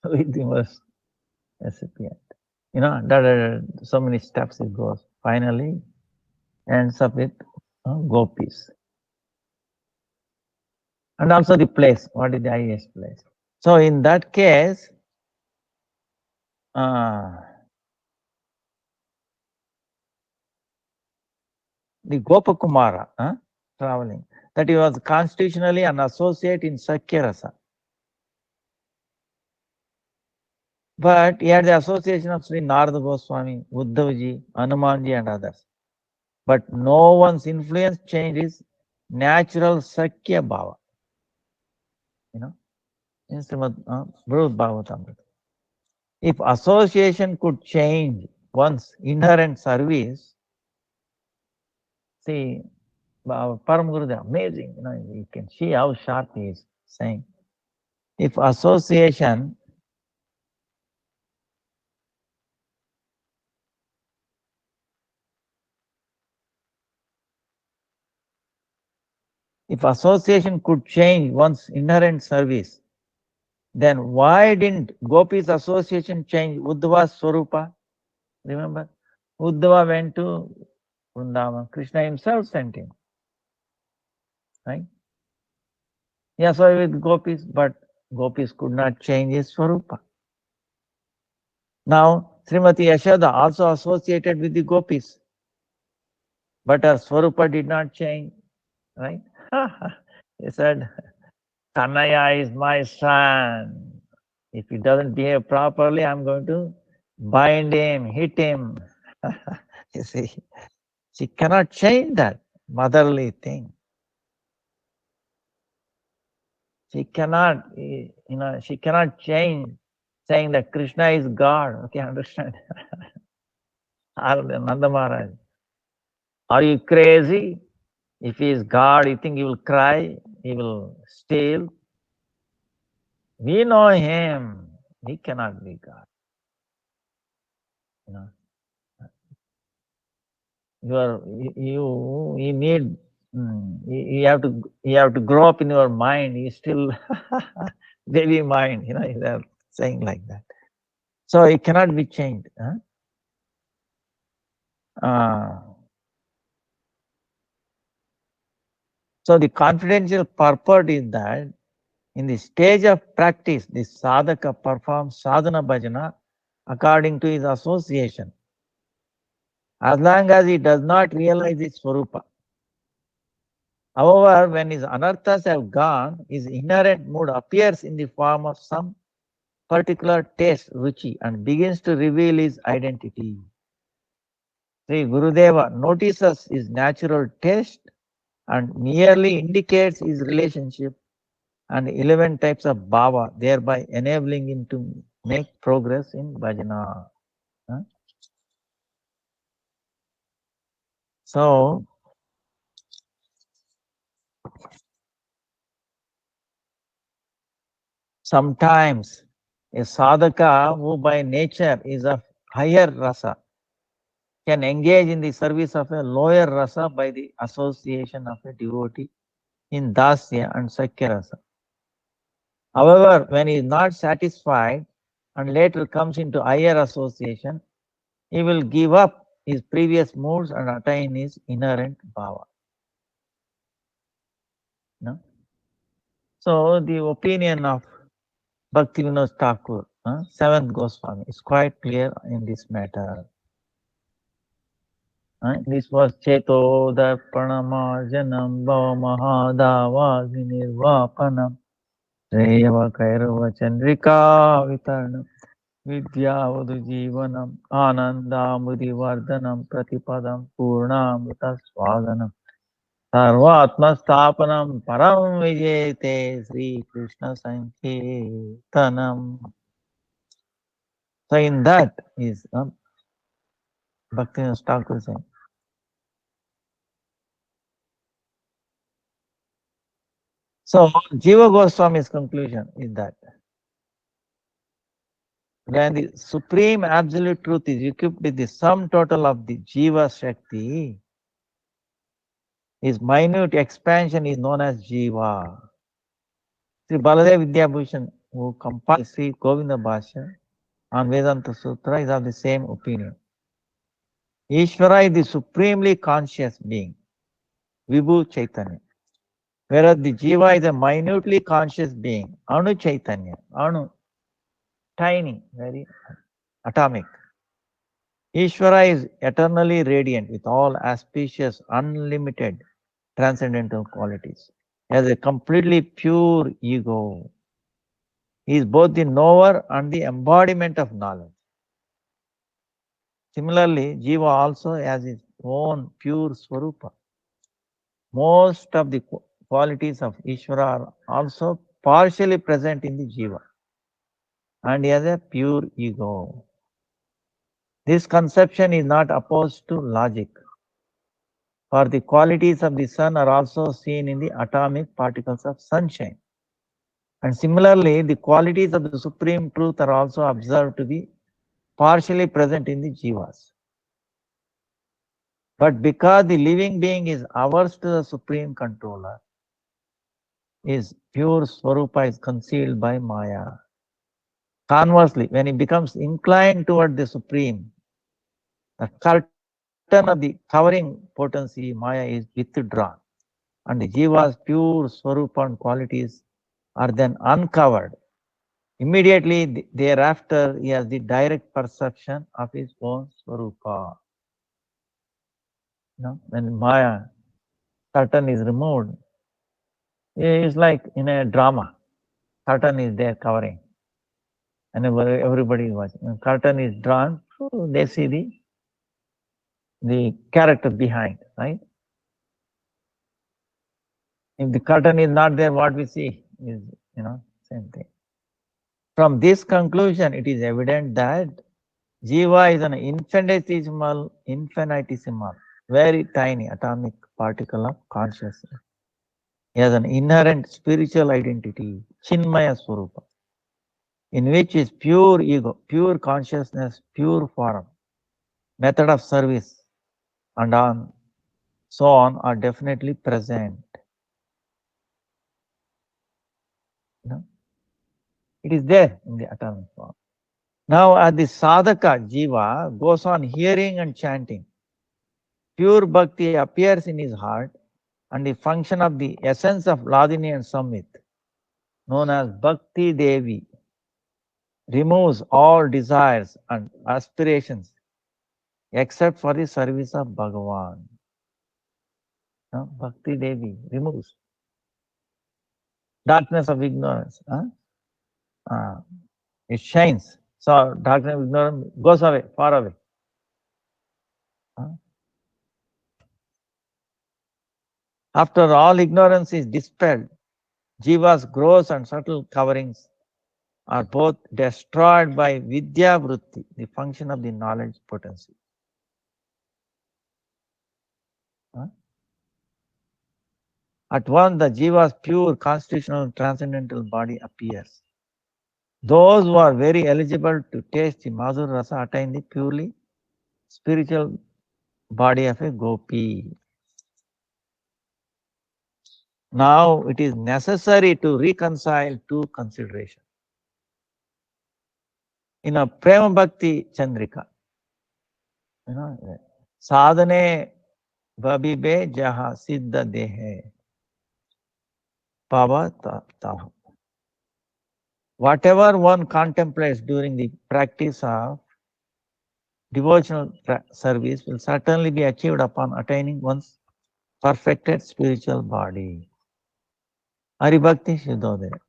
Who is the most recipient? So many steps it goes. Finally, ends up with gopis. And also the place. What is the highest place? So in that case, the Gopakumara traveling, that he was constitutionally an associate in Sakya Rasa. But he had the association of Sri Narada Goswami, Uddhavji, Hanumanji and others. But no one's influence changed his natural Sakya Bhava. In Srimad Bruhat Bhagavatamrita. If association could change one's inherent service. See, Param Gurudev, amazing, you can see how sharp he is saying. If association could change one's inherent service, then why didn't Gopi's association change Uddhava's Swarupa? Remember, Uddhava went to Vrindavan. Krishna himself sent him. Right? Yes, so with Gopis, but Gopis could not change his Swarupa. Now, Srimati Yashoda also associated with the Gopis, but her Swarupa did not change. Right? He said, Kanaya is my son. If he doesn't behave properly, I'm going to bind him, hit him. You see, she cannot change that motherly thing. She cannot, she cannot change saying that Krishna is God. Okay, understand? Nanda Maharaj, are you crazy? If he is God, you think he will cry? He will steal? We know him. He cannot be God. You need, you have to grow up in your mind. You still baby mind, they're saying like that. So it cannot be changed. So the confidential purport is that in the stage of practice, the sadhaka performs sadhana bhajana according to his association, as long as he does not realize his swarupa. However, when his anarthas have gone, his inherent mood appears in the form of some particular taste, ruchi, and begins to reveal his identity. Sri Gurudeva notices his natural taste and merely indicates his relationship and 11 types of bhava, thereby enabling him to make progress in bhajana. So, sometimes a sadhaka who by nature is of higher rasa can engage in the service of a lower rasa by the association of a devotee in dasya and sakya rasa. However, when he is not satisfied and later comes into higher association, he will give up his previous moods and attain his inherent bhava. No? So the opinion of Bhaktivinoda Thakur, seventh Goswami, is quite clear in this matter. This was Cheto Darpanamarjanam Bhavamahadava Vinirvapanam Reyava Kairava Chandrika Vitarnam Vidyavadu Jivanam Anandamudi Vardhanam Pratipadam Purnamrita Swaganam Sarvatma Sthapanam Param Vijayate Sri Krishna Sankirtanam. So in that is Bhaktivinoda Thakur saying. So Jiva Goswami's conclusion is that when the supreme absolute truth is equipped with the sum total of the Jiva Shakti, his minute expansion is known as Jiva. Sri Baladev Vidyabhushan, who compiled Sri Govinda Bhashya on Vedanta Sutra, is of the same opinion. Ishvara is the supremely conscious being, Vibhu Chaitanya, whereas the Jiva is a minutely conscious being, Anu Chaitanya, Anu, tiny, very atomic. Ishvara is eternally radiant with all auspicious, unlimited, transcendental qualities. He has a completely pure ego. He is both the knower and the embodiment of knowledge. Similarly, Jiva also has his own pure Swarupa. Most of the qualities of Ishvara are also partially present in the Jiva. And he has a pure ego. This conception is not opposed to logic, for the qualities of the sun are also seen in the atomic particles of sunshine. And similarly, the qualities of the supreme truth are also observed to be partially present in the jivas. But because the living being is averse to the supreme controller, his pure Swarupa is concealed by Maya. Conversely, when he becomes inclined toward the supreme, the curtain of the covering potency Maya is withdrawn, and the jiva's pure Swarupa and qualities are then uncovered. Immediately thereafter, he has the direct perception of his own Swarupa. When Maya curtain is removed, it's like in a drama. Curtain is there covering, and everybody is watching. When curtain is drawn, they see the character behind, right? If the curtain is not there, what we see is, same thing. From this conclusion, it is evident that Jiva is an infinitesimal, very tiny atomic particle of consciousness. He has an inherent spiritual identity, Chinmaya Swarupa, in which is pure ego, pure consciousness, pure form, method of service, and so on are definitely present. It is there in the atomic form. Now, as the sadhaka jiva goes on hearing and chanting, pure bhakti appears in his heart, and the function of the essence of Ladini and Samvit, known as Bhakti Devi, removes all desires and aspirations except for the service of Bhagavan. Bhakti Devi removes darkness of ignorance. It shines. So darkness of ignorance goes away, far away. After all ignorance is dispelled, Jiva's gross and subtle coverings are both destroyed by Vidya Vritti, the function of the knowledge potency. At once, the Jiva's pure constitutional transcendental body appears. Those who are very eligible to taste the Madhur Rasa attain the purely spiritual body of a gopi. Now, it is necessary to reconcile two considerations. In a Prema Bhakti Chandrika, sadhane babibe jaha siddha dehe pavata. Whatever one contemplates during the practice of devotional service will certainly be achieved upon attaining one's perfected spiritual body. Haribhakti Shuddhodaya.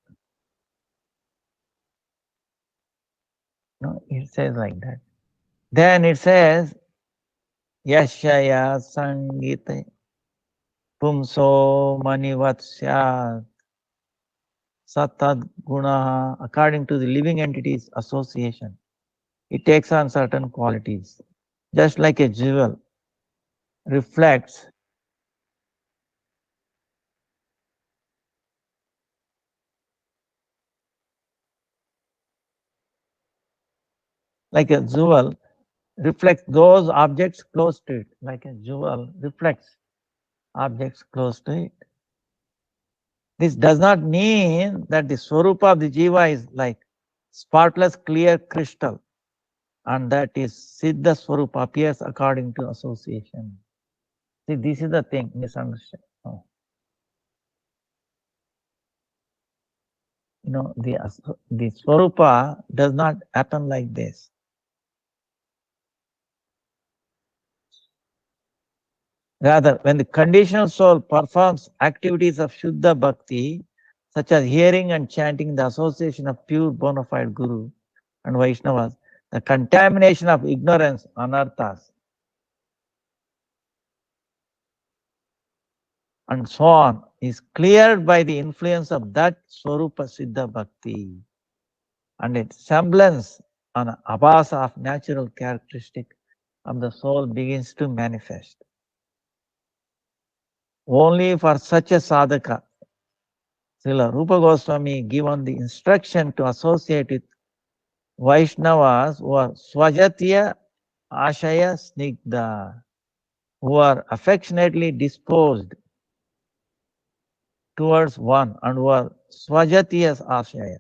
No, it says like that. Then it says, Yashaya Sangite Pumso Manivatsyat Satad Guna, according to the living entity's association, it takes on certain qualities. Just like a jewel reflects those objects close to it, like a jewel reflects objects close to it. This does not mean that the Swarupa of the Jiva is like spotless clear crystal, and that is Siddha Swarupa appears according to association. See, this is the thing, misunderstood. The Swarupa does not happen like this. Rather, when the conditional soul performs activities of Shuddha Bhakti, such as hearing and chanting the association of pure bona fide Guru and Vaishnavas, the contamination of ignorance, anarthas, and so on, is cleared by the influence of that Swarupa Siddha Bhakti, and its semblance an abhasa of natural characteristic of the soul begins to manifest. Only for such a sadhaka, Srila Rupa Goswami given the instruction to associate with Vaishnavas who are Swajatiya Ashaya Snigdha, who are affectionately disposed towards one and who are Swajatiya Ashaya,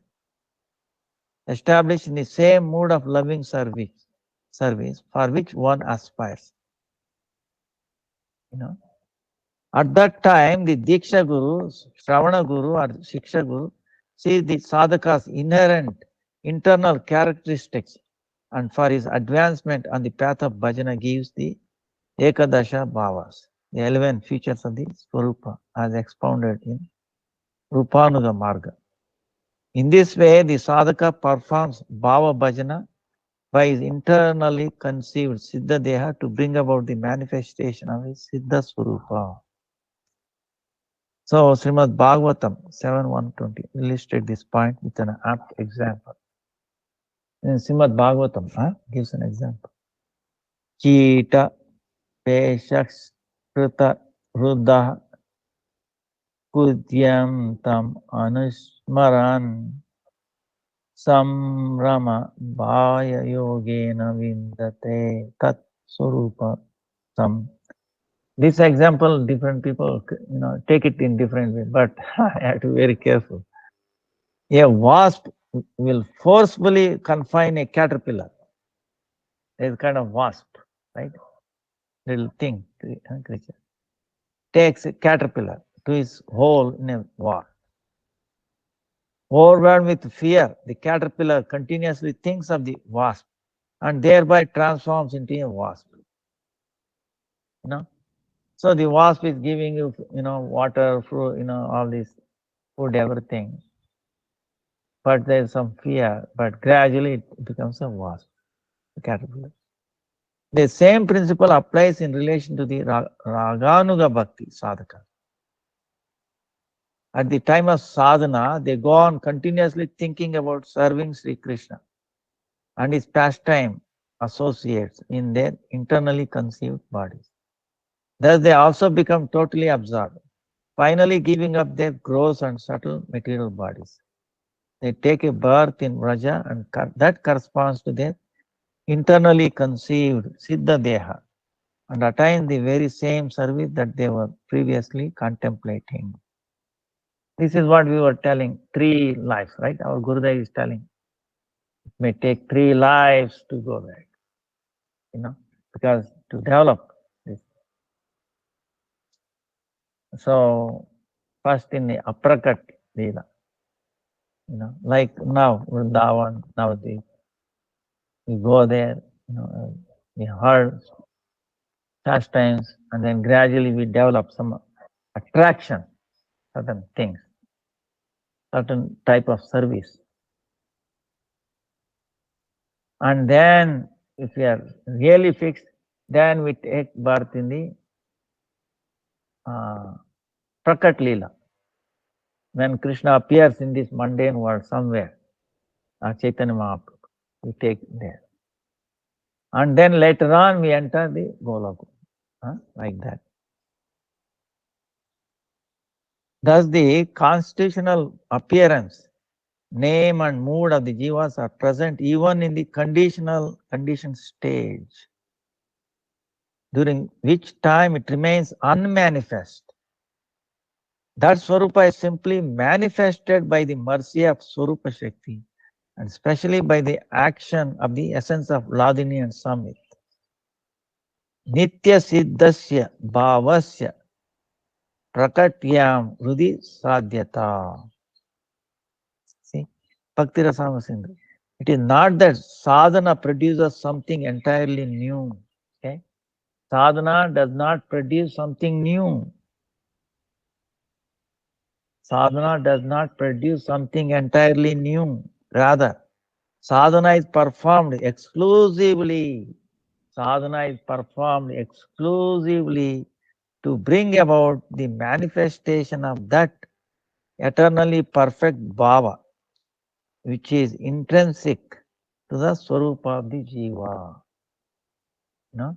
established in the same mood of loving service for which one aspires. At that time, the Diksha Guru, Shravana Guru or Shiksha Guru sees the sadhaka's inherent internal characteristics, and for his advancement on the path of bhajana gives the Ekadasha Bhavas, the 11 features of the Swarupa, as expounded in Rupanuga Marga. In this way, the sadhaka performs Bhava Bhajana by his internally conceived Siddha Deha to bring about the manifestation of his Siddha Swarupa. So, Srimad Bhagavatam 7.120 illustrates this point with an apt example. In Srimad Bhagavatam gives an example. Chita Peshaks Krita Ruddha Kudyam Tam Anushmaran Samrama Bhaya Yogena Vindate Tat Surupa Sam. This example, different people take it in different way, but I have to be very careful. A wasp will forcefully confine a caterpillar. There's a kind of wasp, right? Little thing, creature. Takes a caterpillar to his hole in a wall. Overwhelmed with fear, the caterpillar continuously thinks of the wasp and thereby transforms into a wasp. So the wasp is giving you, water, fruit, all this food, everything. But there's some fear, but gradually it becomes a wasp, a caterpillar. The same principle applies in relation to the Raganuga Bhakti sadhaka. At the time of sadhana, they go on continuously thinking about serving Sri Krishna and his pastime associates in their internally conceived bodies. Thus, they also become totally absorbed, finally giving up their gross and subtle material bodies. They take a birth in Vraja, and that corresponds to their internally conceived Siddha Deha, and attain the very same service that they were previously contemplating. This is what we were telling, 3 lives, right? Our Gurudev is telling, it may take 3 lives to go there, because to develop this. So, first in the Aprakat Leela, like now, Vrindavan, Navadvip, we go there, we heard pastimes, and then gradually we develop some attraction, certain things, certain type of service. And then if we are really fixed, then we take birth in the Prakat Leela. When Krishna appears in this mundane world somewhere, Chaitanya Mahaprabhu, we take there. And then later on we enter the Goloka, like that. Thus the constitutional appearance, name and mood of the jivas are present even in the conditioned stage, during which time it remains unmanifest. That Swarupa is simply manifested by the mercy of Swarupa Shakti, and especially by the action of the essence of Ladini and Samit. Nitya Siddhasya Bhavasya Prakatyam Rudi Sadhyata. See, Bhakti Rasama Sindhu. It is not that sadhana produces something entirely new. Okay? Sadhana does not produce something new. Sadhana does not produce something entirely new. Rather, sadhana is performed exclusively. Sadhana is performed exclusively to bring about the manifestation of that eternally perfect bhava, which is intrinsic to the Swarupa of the Jiva. No?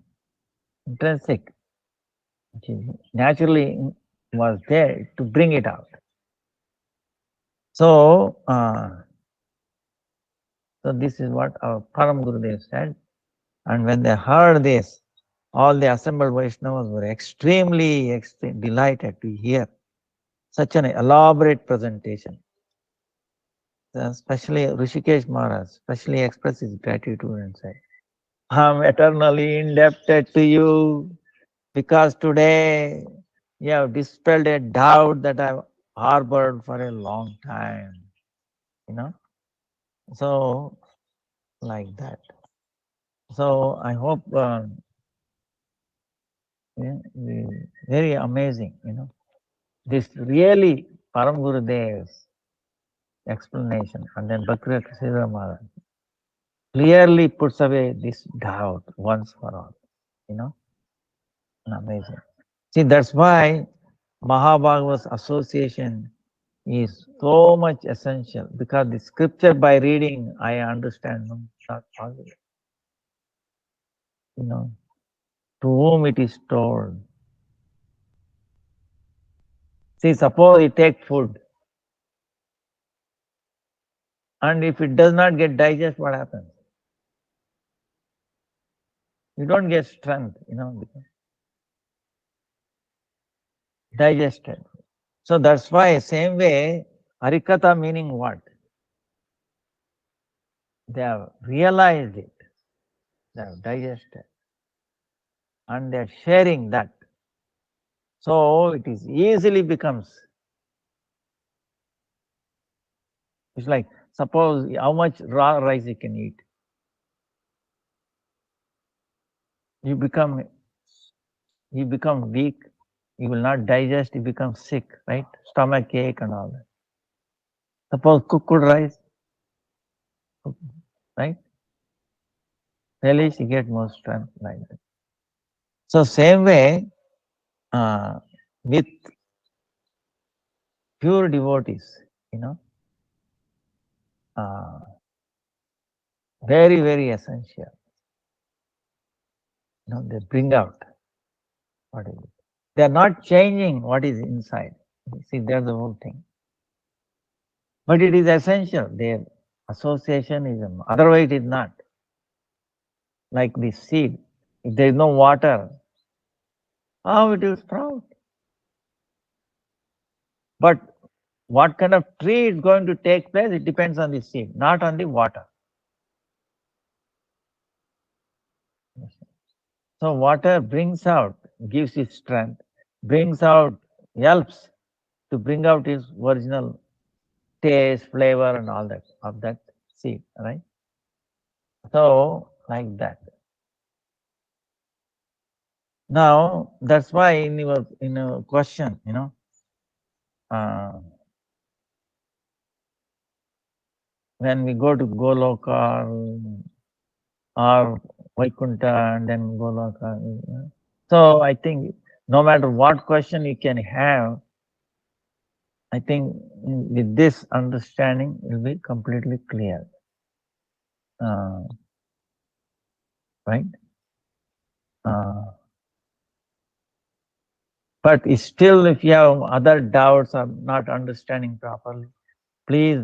Intrinsic. Which is naturally was there to bring it out. So, so this is what our Param Gurudev said. And when they heard this, all the assembled Vaishnavas were extremely delighted to hear such an elaborate presentation. Especially Rishikesh Maharaj, especially expressed his gratitude and said, I'm eternally indebted to you because today you have dispelled a doubt that I've harbored for a long time. You know? So, like that. So, I hope very amazing, This really Param Gurudev's explanation and then Bhakti Sridhar Maharaj clearly puts away this doubt once for all, Amazing. See, that's why Mahabhagavata's association is so much essential because the scripture by reading I understand not possible. To whom it is told. See, suppose you take food and if it does not get digested, what happens? You don't get strength, digested. So that's why same way, Harikatha meaning what? They have realized it, they have digested, and they are sharing that. So it is easily becomes. It's like suppose how much raw rice you can eat. You become weak. You will not digest. You become sick, right? Stomach ache and all that. Suppose cooked rice, right? Relish, you get more strength like that. So same way, with pure devotees, very, very essential. They bring out what is it. They are not changing what is inside. See, there's the whole thing. But it is essential. Their association is, otherwise it is not. Like the seed. If there is no water, how it will sprout? But what kind of tree is going to take place, it depends on the seed, not on the water. So water brings out, gives it strength, brings out, helps to bring out its original taste, flavor and all that of that seed, right? So like that. Now that's why in your question, when we go to Goloka or Vaikuntha and then Goloka, so I think no matter what question you can have, I think with this understanding it will be completely clear. Right? But still, if you have other doubts or not understanding properly, please,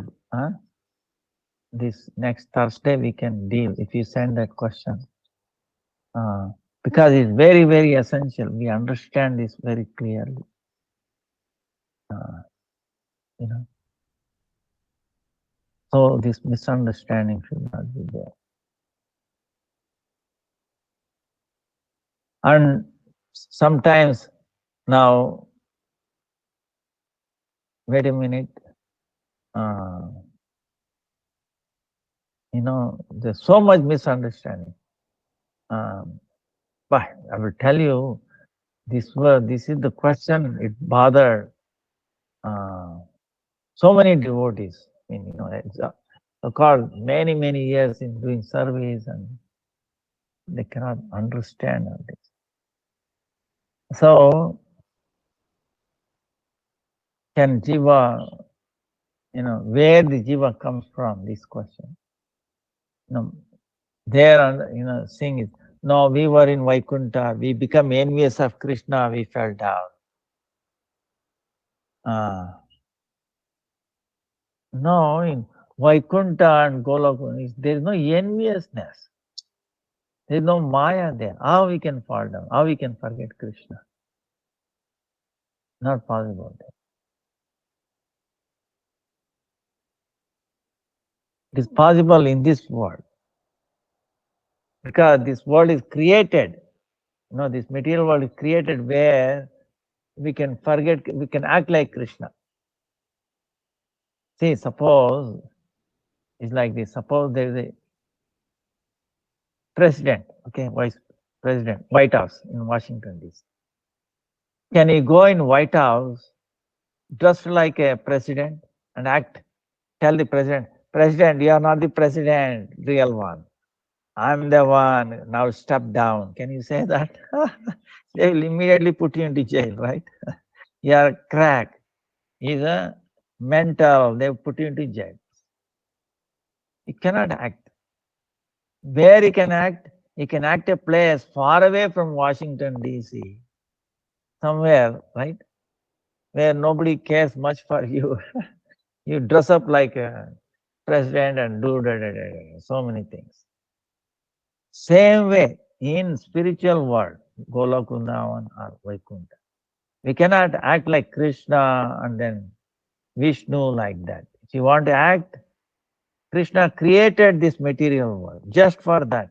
this next Thursday we can deal if you send that question. Because it's very, very essential. We understand this very clearly. So this misunderstanding should not be there. And sometimes now, wait a minute, there's so much misunderstanding. But I will tell you, this is the question, it bothered so many devotees. It's called many, many years in doing service and they cannot understand all this. So, can Jiva, where the Jiva comes from, this question. there and seeing it. No, we were in Vaikuntha, we become envious of Krishna, we fell down. No, in Vaikuntha and Golokuna, there is no enviousness. There is no Maya there. How we can fall down? How we can forget Krishna? Not possible. It is possible in this world. Because this world is created. This material world is created where we can forget, we can act like Krishna. See, suppose it's like this. Suppose there is a president, okay, vice president, White House in Washington DC. Can he go in White House dressed like a president and tell the president, you are not the president, real one. I'm the one, now step down. Can you say that? They will immediately put you into jail, right? You are crack. He's a mental, they put you into jail. He cannot act. Where he can act? He can act a place far away from Washington DC. Somewhere, right? Where nobody cares much for you. You dress up like a president and do so many things. Same way in spiritual world, Golokundavan or Vaikuntha. We cannot act like Krishna and then Vishnu like that. If you want to act, Krishna created this material world just for that.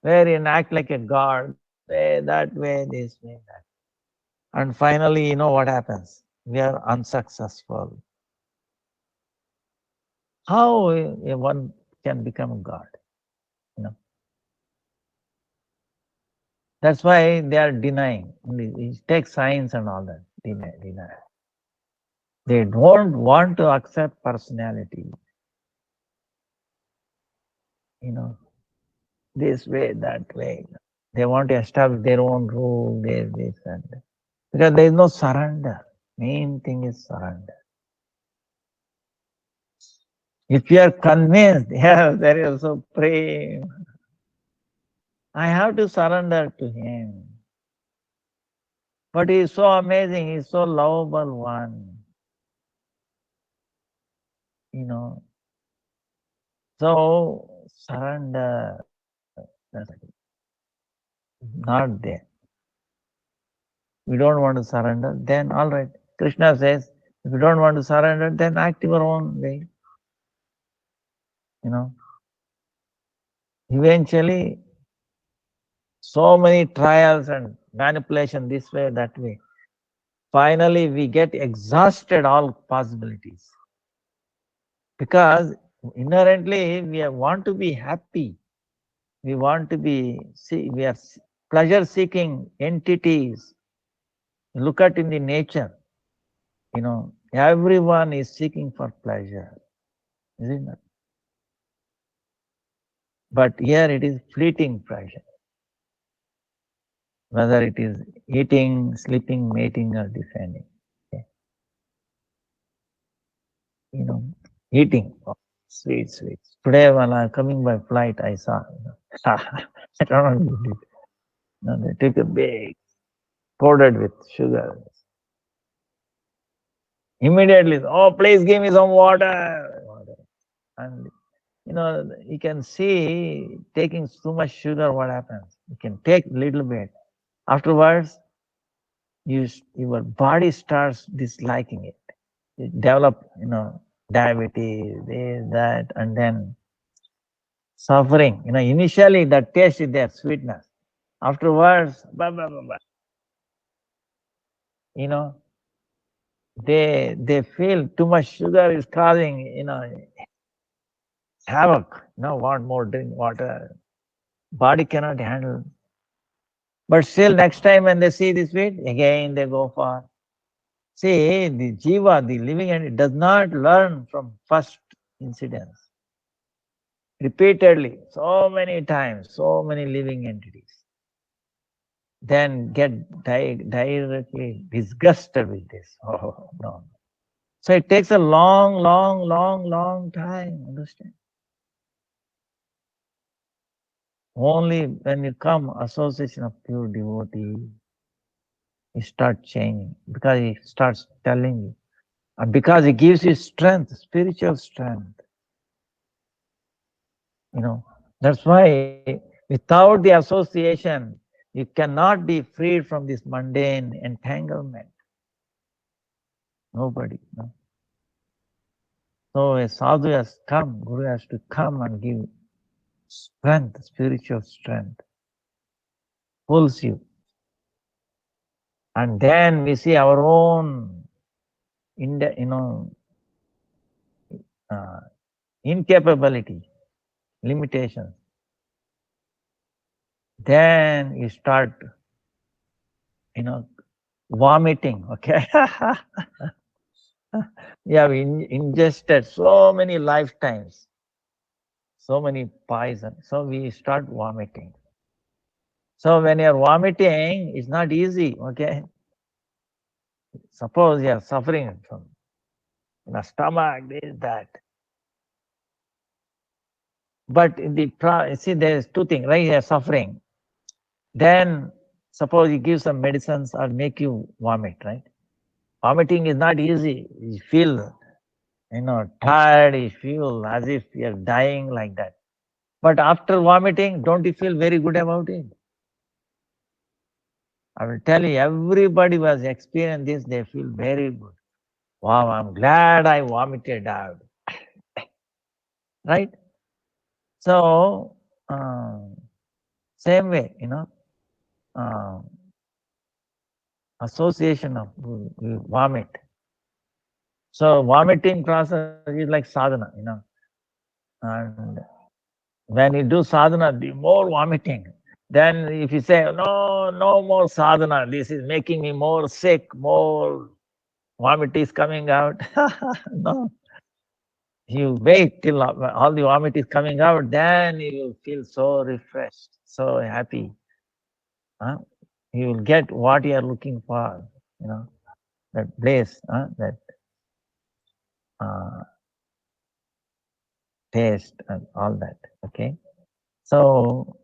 Where you act like a god, that way, this way, that. And finally, you know what happens? We are unsuccessful. How one can become a god? That's why they are denying. It takes science and all that. Deny. They don't want to accept personality. This way, that way. They want to establish their own rule, this and that. Because there is no surrender. Main thing is surrender. If you are convinced, yes, there is also prema. I have to surrender to him. But he is so amazing, he is so lovable one. So surrender, not there. We don't want to surrender, then all right. Krishna says, if you don't want to surrender, then act your own way. Eventually, so many trials and manipulation this way, that way. Finally, we get exhausted all possibilities. Because inherently, we want to be happy. We want to be, we are pleasure-seeking entities. Look at in the nature, everyone is seeking for pleasure, isn't it? But here it is fleeting pleasure. Whether it is eating, sleeping, mating, or defending. Okay. Eating, sweets. Today when I'm coming by flight, I saw, I don't know who did. They took a big, powdered with sugar. Immediately, oh, please give me some water. And you can see taking too much sugar, what happens? You can take little bit. Afterwards, your body starts disliking it. You develop, diabetes, this, that, and then suffering. Initially the taste is there, sweetness. Afterwards, they feel too much sugar is causing, havoc. Want more, drink water. Body cannot handle. But still, next time when they see the sweet, again they go for. See, the jiva, the living entity, does not learn from first incidents. Repeatedly, so many times, so many living entities, then get directly disgusted with this. Oh, no. So it takes a long time, understand? Only when you come association of pure devotee, you start changing because he starts telling you. And because he gives you strength, spiritual strength. That's why without the association, you cannot be freed from this mundane entanglement. Nobody. No. So a sadhu has come, Guru has to come and give strength, spiritual strength, pulls you. And then we see our own, incapability, limitations. Then you start, vomiting, okay? You have ingested so many lifetimes, so many poison. So we start vomiting. So when you're vomiting, it's not easy, okay? Suppose you're suffering from the stomach, this, that. But there's two things, right? You're suffering. Then suppose you give some medicines or make you vomit, right? Vomiting is not easy. You feel, tired. You feel as if you're dying like that. But after vomiting, don't you feel very good about it? I will tell you, everybody who has experienced this, they feel very good. Wow, I'm glad I vomited out. Right? So, same way, association of vomit. So, vomiting process is like sadhana, and when you do sadhana, the more vomiting. Then if you say, no more sadhana, this is making me more sick, more vomit is coming out. No. You wait till all the vomit is coming out, then you will feel so refreshed, so happy. Huh? You will get what you are looking for, that bliss, that taste and all that. Okay. So,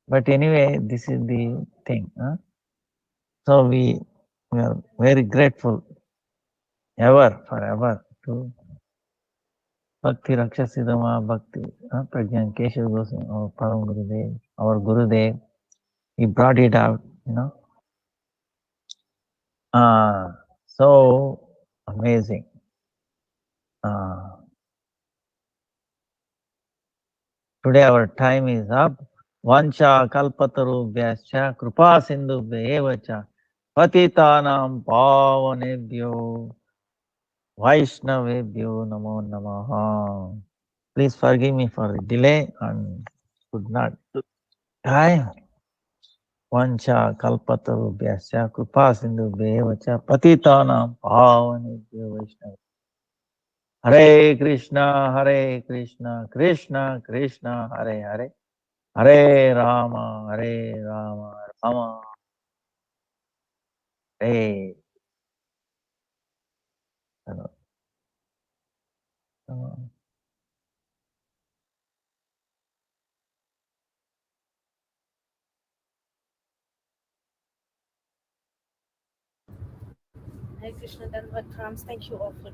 but anyway, this is the thing. So we are very grateful forever to Bhakti Rakshasidama Bhakti Prajnan Keshav Goswami, our Param Gurudev, our Gurudev. He brought it out, So amazing. Today our time is up. Vancha kalpatarubhyascha kripa sindhubhyevacha patitanam pavanebhyo vaishnavebhyo namo namaha. Please forgive me for the delay and could not time. Vancha kalpatarubhyascha kripa sindhubhyevacha patitanam pavanebhyo vaishnavebhyo. Hare Krishna, Krishna Krishna, Hare Hare, Hare Rama, Rama, Hare. Hare Krishna Danvat Rams, thank you all for